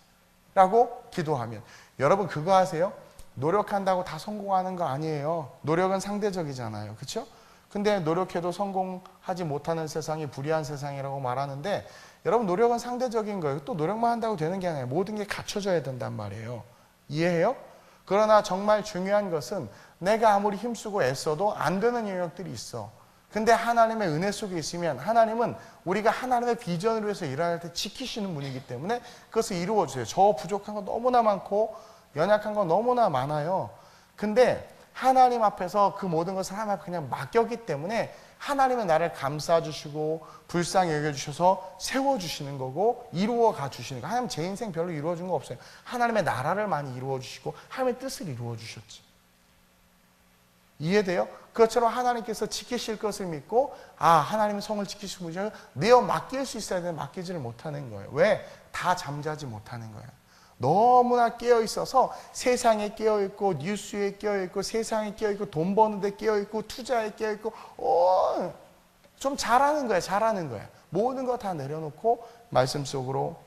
라고 기도하면 여러분 그거 아세요? 노력한다고 다 성공하는 거 아니에요. 노력은 상대적이잖아요. 그렇죠? 근데 노력해도 성공하지 못하는 세상이 불의한 세상이라고 말하는데 여러분 노력은 상대적인 거예요. 또 노력만 한다고 되는 게 아니에요. 모든 게 갖춰져야 된단 말이에요. 이해해요? 그러나 정말 중요한 것은 내가 아무리 힘쓰고 애써도 안 되는 영역들이 있어. 근데 하나님의 은혜 속에 있으면 하나님은 우리가 하나님의 비전을 위해서 일할 때 지키시는 분이기 때문에 그것을 이루어 주세요. 저 부족한 거 너무나 많고 연약한 거 너무나 많아요. 근데 하나님 앞에서 그 모든 것을 하나님 앞에 그냥 맡겼기 때문에 하나님은 나를 감싸 주시고 불쌍히 여겨 주셔서 세워 주시는 거고 이루어 가 주시는 거. 하나님 제 인생 별로 이루어 준 거 없어요. 하나님의 나라를 많이 이루어 주시고 하나님의 뜻을 이루어 주셨지. 이해돼요? 그것처럼 하나님께서 지키실 것을 믿고 하나님의 성을 지키실 분이죠. 내어 맡길 수 있어야 되는데 맡기지를 못하는 거예요. 왜? 다 잠자지 못하는 거예요. 너무나 깨어있어서 세상에 깨어있고 뉴스에 깨어있고 세상에 깨어있고 돈 버는 데 깨어있고 투자에 깨어있고 좀 잘하는 거야. 잘하는 거야. 모든 거 다 내려놓고 말씀 속으로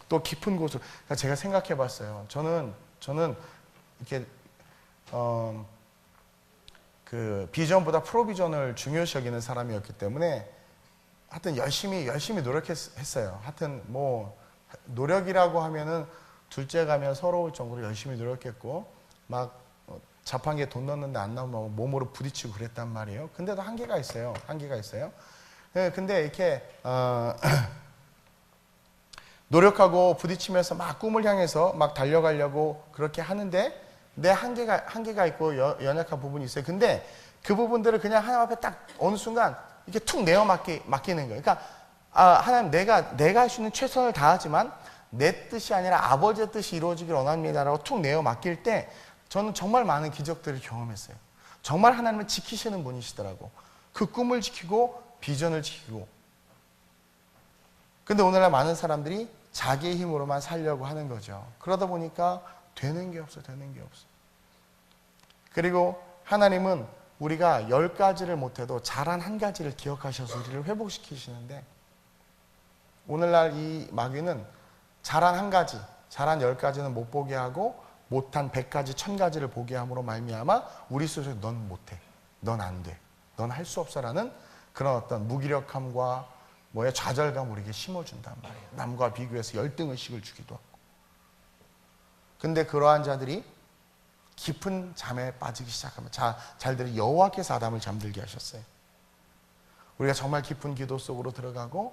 또 깊은 곳으로. 그러니까 제가 생각해 봤어요. 저는 이렇게 그 비전보다 프로비전을 중요시 여기는 사람이었기 때문에 하여튼 열심히 노력했어요. 하여튼 뭐 노력이라고 하면은 둘째 가면 서러울 정도로 열심히 노력했고 막 자판기에 돈 넣는데 안 나오면 몸으로 부딪히고 그랬단 말이에요. 근데도 한계가 있어요. 네, 근데 이렇게 노력하고 부딪히면서 막 꿈을 향해서 막 달려가려고 그렇게 하는데 내 한계가 있고 연약한 부분이 있어요. 근데 그 부분들을 그냥 하나님 앞에 딱 어느 순간 이렇게 툭 내어 맡기는 거예요. 그러니까 하나님 내가 할 수 있는 최선을 다하지만 내 뜻이 아니라 아버지의 뜻이 이루어지길 원합니다라고 툭 내어 맡길 때 저는 정말 많은 기적들을 경험했어요. 정말 하나님은 지키시는 분이시더라고. 그 꿈을 지키고 비전을 지키고. 근데 오늘날 많은 사람들이 자기의 힘으로만 살려고 하는 거죠. 그러다 보니까 되는 게 없어. 그리고 하나님은 우리가 10가지를 못해도 잘한 한 가지를 기억하셔서 우리를 회복시키시는데 오늘날 이 마귀는 잘한 한 가지, 잘한 10가지는 못 보게 하고 못한 100가지, 1000가지를 보게 함으로 말미암아 우리 속에서 넌 못해, 넌 안 돼, 넌 할 수 없어라는 그런 어떤 무기력함과 좌절감 우리에게 심어준단 말이에요. 남과 비교해서 열등의식을 주기도 하고. 근데 그러한 자들이 깊은 잠에 빠지기 시작하면 잘들이 여호와께서 아담을 잠들게 하셨어요. 우리가 정말 깊은 기도 속으로 들어가고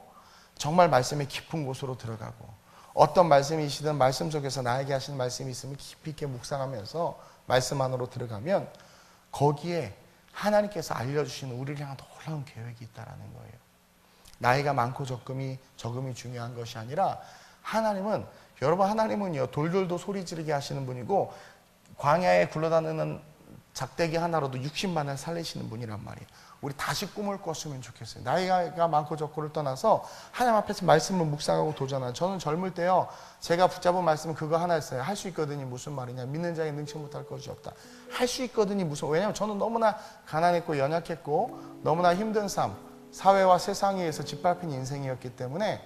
정말 말씀의 깊은 곳으로 들어가고 어떤 말씀이시든 말씀 속에서 나에게 하시는 말씀이 있으면 깊이 있게 묵상하면서 말씀 안으로 들어가면 거기에 하나님께서 알려주시는 우리를 향한 놀라운 계획이 있다는 거예요. 나이가 많고 적음이 중요한 것이 아니라 하나님은요 돌돌도 소리 지르게 하시는 분이고 광야에 굴러다니는 작대기 하나로도 60만을 살리시는 분이란 말이에요. 우리 다시 꿈을 꿨으면 좋겠어요. 나이가 많고 적고를 떠나서 하나님 앞에서 말씀을 묵상하고 도전하는. 저는 젊을 때요 제가 붙잡은 말씀은 그거 하나였어요. 할 수 있거든이 무슨 말이냐. 믿는 자에게 능치 못할 것이 없다. 할 수 있거든이 왜냐하면 저는 너무나 가난했고 연약했고 너무나 힘든 삶, 사회와 세상에 의해서 짓밟힌 인생이었기 때문에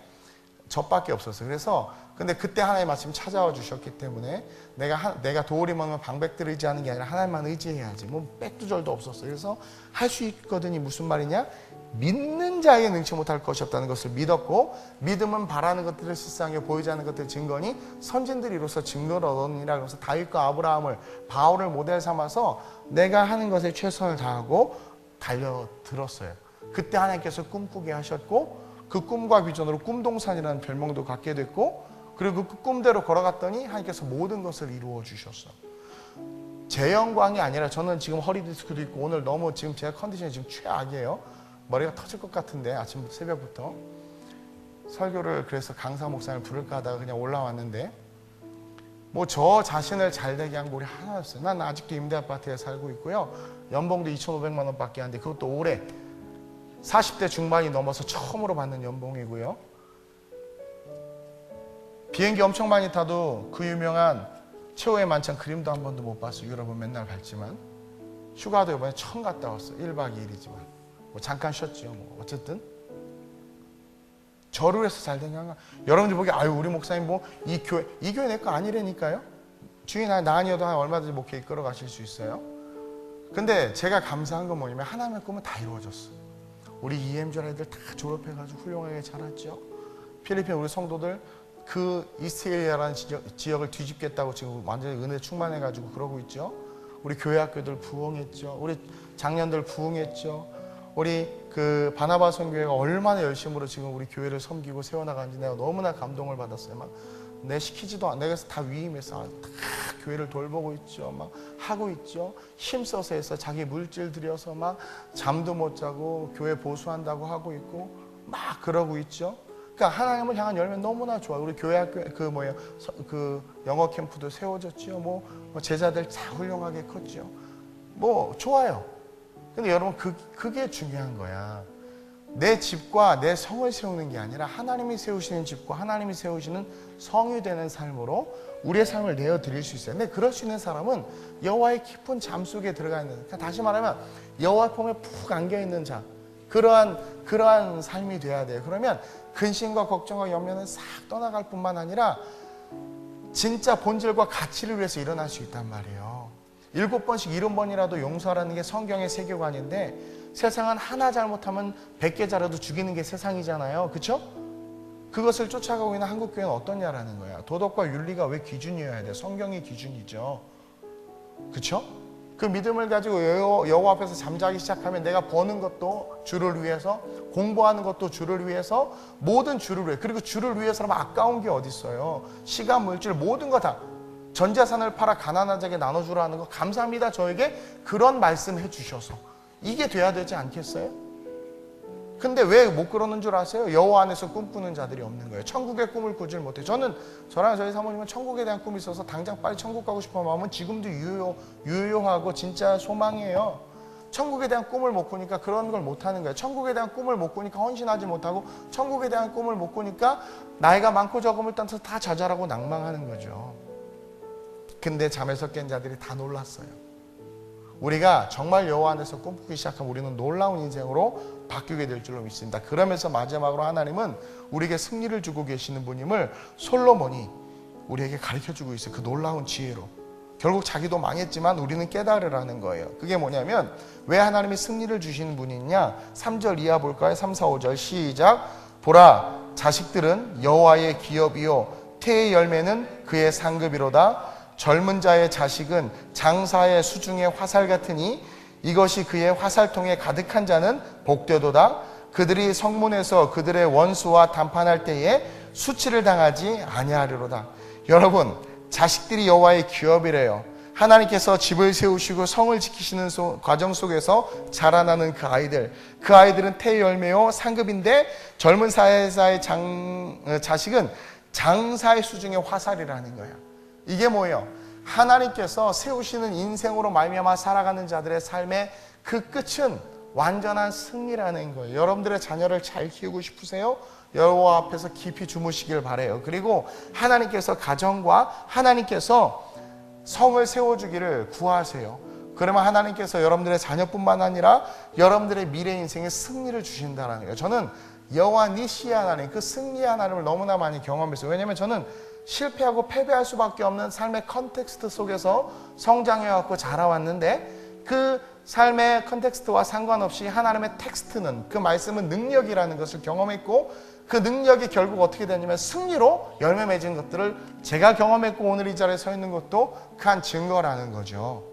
저밖에 없었어요. 그래서 근데 그때 하나님 말씀이 찾아와 주셨기 때문에 내가 도울이 많으면 방백들 의지하는 게 아니라 하나님만 의지해야지. 빽두절도 없었어요. 그래서 할 수 있거든이 무슨 말이냐? 믿는 자에게 능치 못할 것이 없다는 것을 믿었고 믿음은 바라는 것들을 실상에 보이지 않는 것들을 증거니 선진들이 이로써 증거를 얻었느니라. 그래서 다윗과 아브라함을 바울을 모델 삼아서 내가 하는 것에 최선을 다하고 달려들었어요. 그때 하나님께서 꿈꾸게 하셨고 그 꿈과 비전으로 꿈동산이라는 별명도 갖게 됐고 그리고 그 꿈대로 걸어갔더니 하나님께서 모든 것을 이루어 주셨어. 제 영광이 아니라 저는 지금 허리 디스크도 있고 오늘 너무 지금 제 컨디션이 지금 최악이에요. 머리가 터질 것 같은데 아침 새벽부터 설교를 그래서 강사 목사님을 부를까 하다가 그냥 올라왔는데 저 자신을 잘되게 한 꼴이 하나였어요. 난 아직도 임대아파트에 살고 있고요. 연봉도 2,500만 원밖에 안 돼. 그것도 올해 40대 중반이 넘어서 처음으로 받는 연봉이고요. 비행기 엄청 많이 타도 그 유명한 최후의 만찬 그림도 한 번도 못 봤어요. 유럽은 맨날 갔지만 휴가도 이번에 처음 갔다 왔어요. 1박 2일이지만 잠깐 쉬었죠. 어쨌든 저를 해서 잘 된 건가? 여러분들 보기에 우리 목사님 이 교회 내 거 아니라니까요. 주인 나 아니어도 얼마든지 목회 이끌어 가실 수 있어요. 근데 제가 감사한 건 뭐냐면 하나님의 꿈은 다 이루어졌어. 우리 EMJ 애들 다 졸업해가지고 훌륭하게 자랐죠. 필리핀 우리 성도들 그 이스라엘이라는 지역을 뒤집겠다고 지금 완전히 은혜 충만해가지고 그러고 있죠. 우리 교회 학교들 부흥했죠. 우리 장년들 부흥했죠. 우리 그 바나바 선교회가 얼마나 열심으로 지금 우리 교회를 섬기고 세워나가는지 내가 너무나 감동을 받았어요. 막 내 시키지도 않아. 내가 다 위임해서 다 교회를 돌보고 있죠. 막 하고 있죠. 힘써서 해서 자기 물질 들여서 막 잠도 못 자고 교회 보수한다고 하고 있고 막 그러고 있죠. 그러니까 하나님을 향한 열매 너무나 좋아. 우리 교회 학교 그 영어 캠프도 세워졌죠. 뭐 제자들 다 훌륭하게 컸죠. 뭐 좋아요. 근데 여러분 그게 중요한 거야. 내 집과 내 성을 세우는 게 아니라 하나님이 세우시는 집과 하나님이 세우시는 성이 되는 삶으로 우리의 삶을 내어드릴 수 있어요. 근데 그럴 수 있는 사람은 여호와의 깊은 잠 속에 들어가 있는, 그러니까 다시 말하면 여호와 품에 푹 안겨있는 자, 그러한 삶이 돼야 돼요. 그러면 근심과 걱정과 염려는 싹 떠나갈 뿐만 아니라 진짜 본질과 가치를 위해서 일어날 수 있단 말이에요. 7번씩 70번이라도 용서하라는 게 성경의 세계관인데 세상은 하나 잘못하면 100개 잘해도 죽이는 게 세상이잖아요. 그렇죠? 그것을 쫓아가고 있는 한국교회는 어떠냐라는 거야. 도덕과 윤리가 왜 기준이어야 돼? 성경이 기준이죠. 그렇죠? 그 믿음을 가지고 여호와 앞에서 잠자기 시작하면 내가 버는 것도 주를 위해서, 공부하는 것도 주를 위해서, 모든 주를 위해. 그리고 주를 위해서라면 아까운 게 어디 있어요? 시간, 물질 모든 거 다 전 재산을 팔아 가난한 자에게 나눠주라 하는 거 감사합니다. 저에게 그런 말씀 해주셔서 이게 돼야 되지 않겠어요? 근데 왜 못 그러는 줄 아세요? 여호와 안에서 꿈꾸는 자들이 없는 거예요. 천국의 꿈을 꾸질 못해요. 저랑 저희 사모님은 천국에 대한 꿈이 있어서 당장 빨리 천국 가고 싶은 마음은 지금도 유효하고 진짜 소망이에요. 천국에 대한 꿈을 못 꾸니까 그런 걸 못하는 거예요. 천국에 대한 꿈을 못 꾸니까 헌신하지 못하고, 천국에 대한 꿈을 못 꾸니까 나이가 많고 적음을 떠나서 다 좌절하고 낭망하는 거죠. 근데 잠에서 깬 자들이 다 놀랐어요. 우리가 정말 여호와 안에서 꿈꾸기 시작하면 우리는 놀라운 인생으로 바뀌게 될 줄로 믿습니다. 그러면서 마지막으로 하나님은 우리에게 승리를 주고 계시는 분임을 솔로몬이 우리에게 가르쳐주고 있어요. 그 놀라운 지혜로. 결국 자기도 망했지만 우리는 깨달으라는 거예요. 그게 뭐냐면 왜 하나님이 승리를 주시는 분이냐. 3절 이하 볼까요? 3, 4, 5절 시작. 보라, 자식들은 여호와의 기업이요 태의 열매는 그의 상급이로다. 젊은 자의 자식은 장사의 수중의 화살 같으니 이것이 그의 화살통에 가득한 자는 복되도다. 그들이 성문에서 그들의 원수와 담판할 때에 수치를 당하지 아니하리로다. 여러분, 자식들이 여호와의 기업이래요. 하나님께서 집을 세우시고 성을 지키시는 과정 속에서 자라나는 그 아이들은 태의 열매요 상급인데 젊은 사회자의 자식은 장사의 수중의 화살이라는 거야. 이게 뭐예요? 하나님께서 세우시는 인생으로 말미암아 살아가는 자들의 삶의 그 끝은 완전한 승리라는 거예요. 여러분들의 자녀를 잘 키우고 싶으세요? 여호와 앞에서 깊이 주무시길 바라요. 그리고 하나님께서 가정과 하나님께서 성을 세워주기를 구하세요. 그러면 하나님께서 여러분들의 자녀뿐만 아니라 여러분들의 미래 인생에 승리를 주신다는 거예요. 저는 여호와 니시 하나님, 그 승리 하나님을 너무나 많이 경험했어요. 왜냐하면 저는 실패하고 패배할 수밖에 없는 삶의 컨텍스트 속에서 성장해왔고 자라왔는데 그 삶의 컨텍스트와 상관없이 하나님의 텍스트는, 그 말씀은 능력이라는 것을 경험했고 그 능력이 결국 어떻게 되냐면 승리로 열매 맺은 것들을 제가 경험했고 오늘 이 자리에 서 있는 것도 그 한 증거라는 거죠.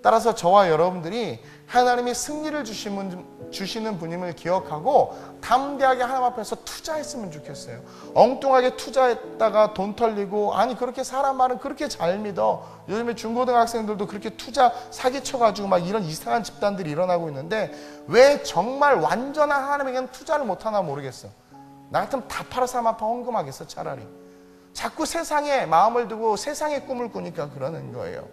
따라서 저와 여러분들이 하나님이 승리를 주시는 분임을 기억하고 담대하게 하나님 앞에서 투자했으면 좋겠어요. 엉뚱하게 투자했다가 돈 털리고, 아니 그렇게 사람 말은 그렇게 잘 믿어. 요즘에 중고등학생들도 그렇게 투자 사기쳐가지고 막 이런 이상한 집단들이 일어나고 있는데 왜 정말 완전한 하나님에게는 투자를 못하나 모르겠어. 나 같으면 다 팔아서 하면 헌금하겠어. 차라리 자꾸 세상에 마음을 두고 세상의 꿈을 꾸니까 그러는 거예요.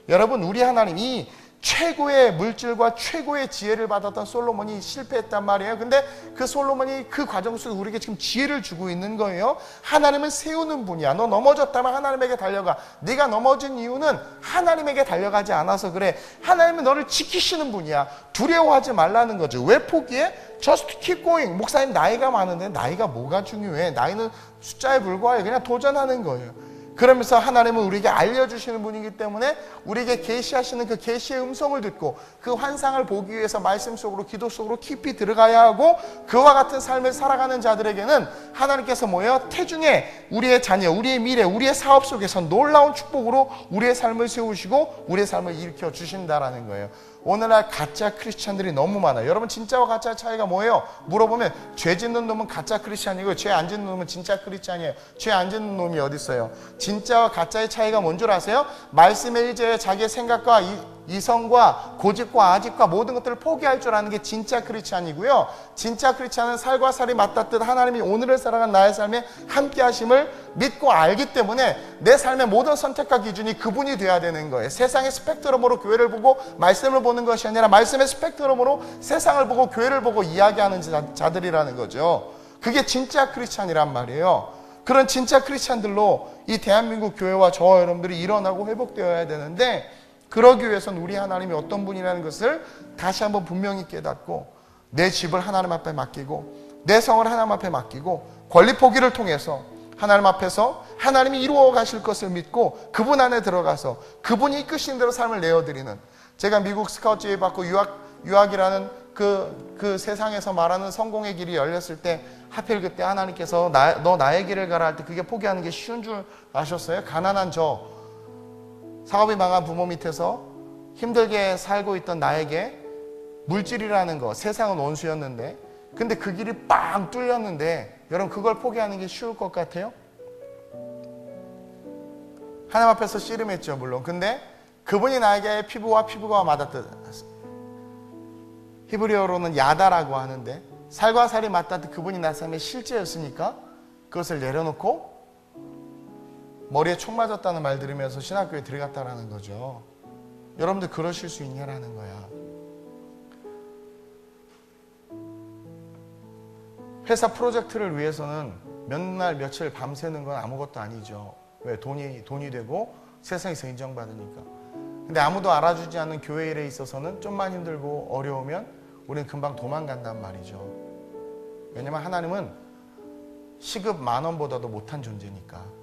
여러분, 우리 하나님이 최고의 물질과 최고의 지혜를 받았던 솔로몬이 실패했단 말이에요. 근데 그 솔로몬이 그 과정 속에 우리에게 지금 지혜를 주고 있는 거예요. 하나님은 세우는 분이야. 너 넘어졌다면 하나님에게 달려가. 네가 넘어진 이유는 하나님에게 달려가지 않아서 그래. 하나님은 너를 지키시는 분이야. 두려워하지 말라는 거죠. 왜 포기해? Just keep going. 목사님, 나이가 많은데 나이가 뭐가 중요해? 나이는 숫자에 불과해. 그냥 도전하는 거예요. 그러면서 하나님은 우리에게 알려주시는 분이기 때문에 우리에게 계시하시는 그 계시의 음성을 듣고 그 환상을 보기 위해서 말씀 속으로, 기도 속으로 깊이 들어가야 하고, 그와 같은 삶을 살아가는 자들에게는 하나님께서 뭐예요? 태중에 우리의 자녀, 우리의 미래, 우리의 사업 속에서 놀라운 축복으로 우리의 삶을 세우시고 우리의 삶을 일으켜 주신다라는 거예요. 오늘날 가짜 크리스찬들이 너무 많아요. 여러분, 진짜와 가짜의 차이가 뭐예요? 물어보면 죄 짓는 놈은 가짜 크리스찬이고 죄 안 짓는 놈은 진짜 크리스찬이에요. 죄 안 짓는 놈이 어디 있어요? 진짜와 가짜의 차이가 뭔 줄 아세요? 말씀에 의지해 자기의 생각과 이성과 고집과 아집과 모든 것들을 포기할 줄 아는 게 진짜 크리스찬이고요. 진짜 크리스찬은 살과 살이 맞닿듯 하나님이 오늘을 살아간 나의 삶에 함께 하심을 믿고 알기 때문에 내 삶의 모든 선택과 기준이 그분이 돼야 되는 거예요. 세상의 스펙트럼으로 교회를 보고 말씀을 보는 것이 아니라 말씀의 스펙트럼으로 세상을 보고 교회를 보고 이야기하는 자들이라는 거죠. 그게 진짜 크리스찬이란 말이에요. 그런 진짜 크리스찬들로 이 대한민국 교회와 저와 여러분들이 일어나고 회복되어야 되는데, 그러기 위해서는 우리 하나님이 어떤 분이라는 것을 다시 한번 분명히 깨닫고, 내 집을 하나님 앞에 맡기고 내 성을 하나님 앞에 맡기고 권리 포기를 통해서 하나님 앞에서 하나님이 이루어 가실 것을 믿고 그분 안에 들어가서 그분이 이끄신 대로 삶을 내어드리는, 제가 미국 스카우트 제의 받고 유학이라는 그 세상에서 말하는 성공의 길이 열렸을 때 하필 그때 하나님께서 너 나의 길을 가라 할 때 그게 포기하는 게 쉬운 줄 아셨어요? 가난한 사업이 망한 부모 밑에서 힘들게 살고 있던 나에게 물질이라는 거, 세상은 원수였는데, 근데 그 길이 빵 뚫렸는데, 여러분 그걸 포기하는 게 쉬울 것 같아요? 하나님 앞에서 씨름했죠, 물론. 근데 그분이 나에게 피부와 피부가 맞닿듯, 히브리어로는 야다라고 하는데, 살과 살이 맞닿듯 그분이 나 삶의 실제였으니까 그것을 내려놓고 머리에 총 맞았다는 말 들으면서 신학교에 들어갔다라는 거죠. 여러분들 그러실 수 있냐라는 거야. 회사 프로젝트를 위해서는 몇 날 며칠 밤새는 건 아무것도 아니죠. 왜? 돈이 되고 세상에서 인정받으니까. 근데 아무도 알아주지 않는 교회 일에 있어서는 좀만 힘들고 어려우면 우리는 금방 도망간단 말이죠. 왜냐면 하나님은 시급 10,000원보다도 못한 존재니까.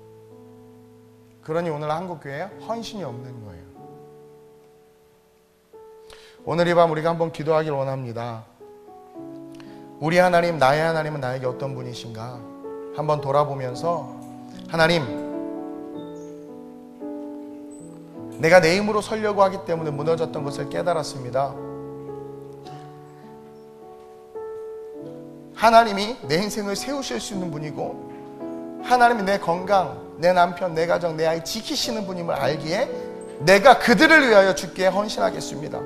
그러니 오늘 한국교회에 헌신이 없는 거예요. 오늘 이 밤 우리가 한번 기도하길 원합니다. 우리 하나님, 나의 하나님은 나에게 어떤 분이신가 한번 돌아보면서, 하나님, 내가 내 힘으로 서려고 하기 때문에 무너졌던 것을 깨달았습니다. 하나님이 내 인생을 세우실 수 있는 분이고, 하나님이 내 건강, 내 남편, 내 가정, 내 아이 지키시는 분임을 알기에 내가 그들을 위하여 주께 헌신하겠습니다.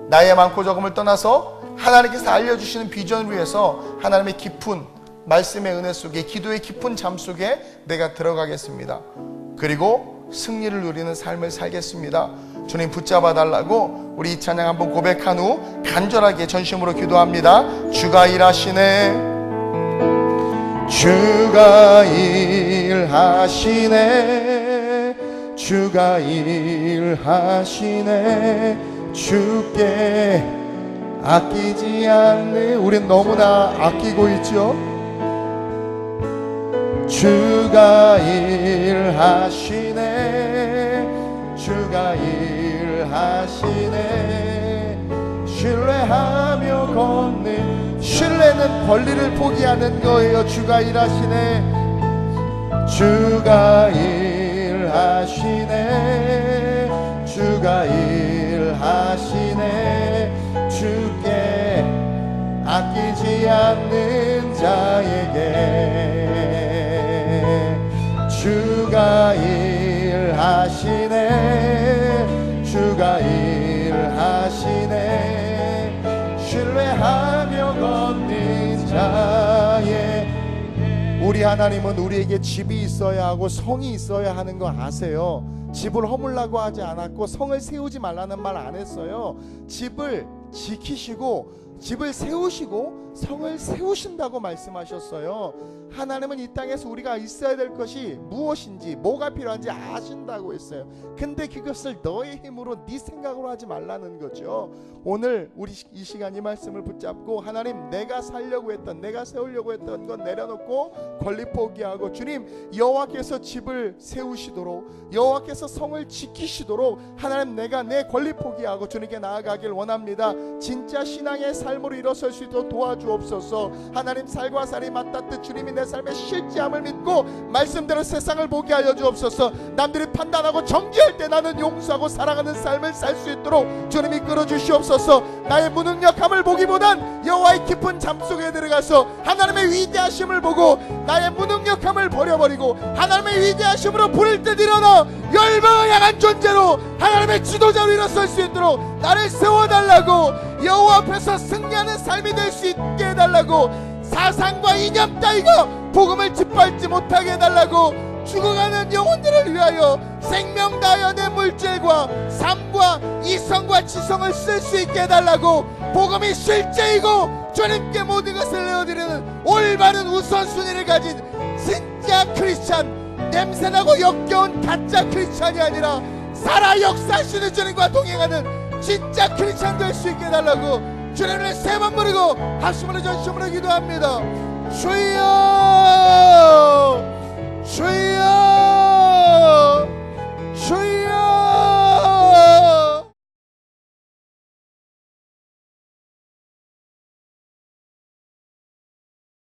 나의 많고 적음을 떠나서 하나님께서 알려주시는 비전을 위해서 하나님의 깊은 말씀의 은혜 속에, 기도의 깊은 잠 속에 내가 들어가겠습니다. 그리고 승리를 누리는 삶을 살겠습니다. 주님 붙잡아 달라고 우리 이 찬양 한번 고백한 후 간절하게 전심으로 기도합니다. 주가 일하시네, 주가 일하시네, 주가 일하시네, 주께 아끼지 않네. 우린 너무나 아끼고 있죠. 주가 일하시네, 주가 일하시네, 신뢰하며 걷는, 신뢰는 권리를 포기하는 거예요. 주가 일하시네, 주가 일하시네, 주가 일하시네, 주께 아끼지 않는 자에게 주가 일하시네, 주가 일하시네, 신뢰하며 걷는 자에. 우리 하나님은 우리에게 집이 있어야 하고 성이 있어야 하는 거 아세요? 집을 허물라고 하지 않았고 성을 세우지 말라는 말 안 했어요. 집을 지키시고 집을 세우시고 성을 세우신다고 말씀하셨어요. 하나님은 이 땅에서 우리가 있어야 될 것이 무엇인지 뭐가 필요한지 아신다고 했어요. 근데 그것을 너의 힘으로 네 생각으로 하지 말라는 거죠. 오늘 우리 이 시간 이 말씀을 붙잡고 하나님, 내가 살려고 했던, 내가 세우려고 했던 건 내려놓고 권리 포기하고 주님, 여호와께서 집을 세우시도록, 여호와께서 성을 지키시도록 하나님, 내가 내 권리 포기하고 주님께 나아가길 원합니다. 진짜 신앙의 삶으로 일어설 수 있도록 도와주옵소서. 하나님, 살과 살이 맞닿듯 주님이 내 삶의 실제함을 믿고 말씀대로 세상을 보게 하여 주옵소서. 남들이 판단하고 정죄할 때 나는 용서하고 사랑하는 삶을 살 수 있도록 주님이 이끌어 주시옵소서. 나의 무능력함을 보기보단 여호와의 깊은 잠속에 들어가서 하나님의 위대하심을 보고 나의 무능력함을 버려버리고 하나님의 위대하심으로 불을 듯 일어나 열방을 향한 존재로 하나님의 지도자로 일어설 수 있도록 나를 세워달라고, 여호와 앞에서 승리하는 삶이 될 수 있게 해달라고, 사상과 이념 따위가 복음을 짓밟지 못하게 해달라고, 죽어가는 영혼들을 위하여 생명 다하여 내 물질과 삶과 이성과 지성을 쓸 수 있게 해달라고, 복음이 실제이고 주님께 모든 것을 내어드리는 올바른 우선순위를 가진 진짜 크리스찬, 냄새나고 역겨운 가짜 크리스찬이 아니라 살아 역사하시는 주님과 동행하는 진짜 크리스찬 될 수 있게 해달라고 주님을 세 번 부르고 합심으로 전심으로 기도합니다. 주여, 주여.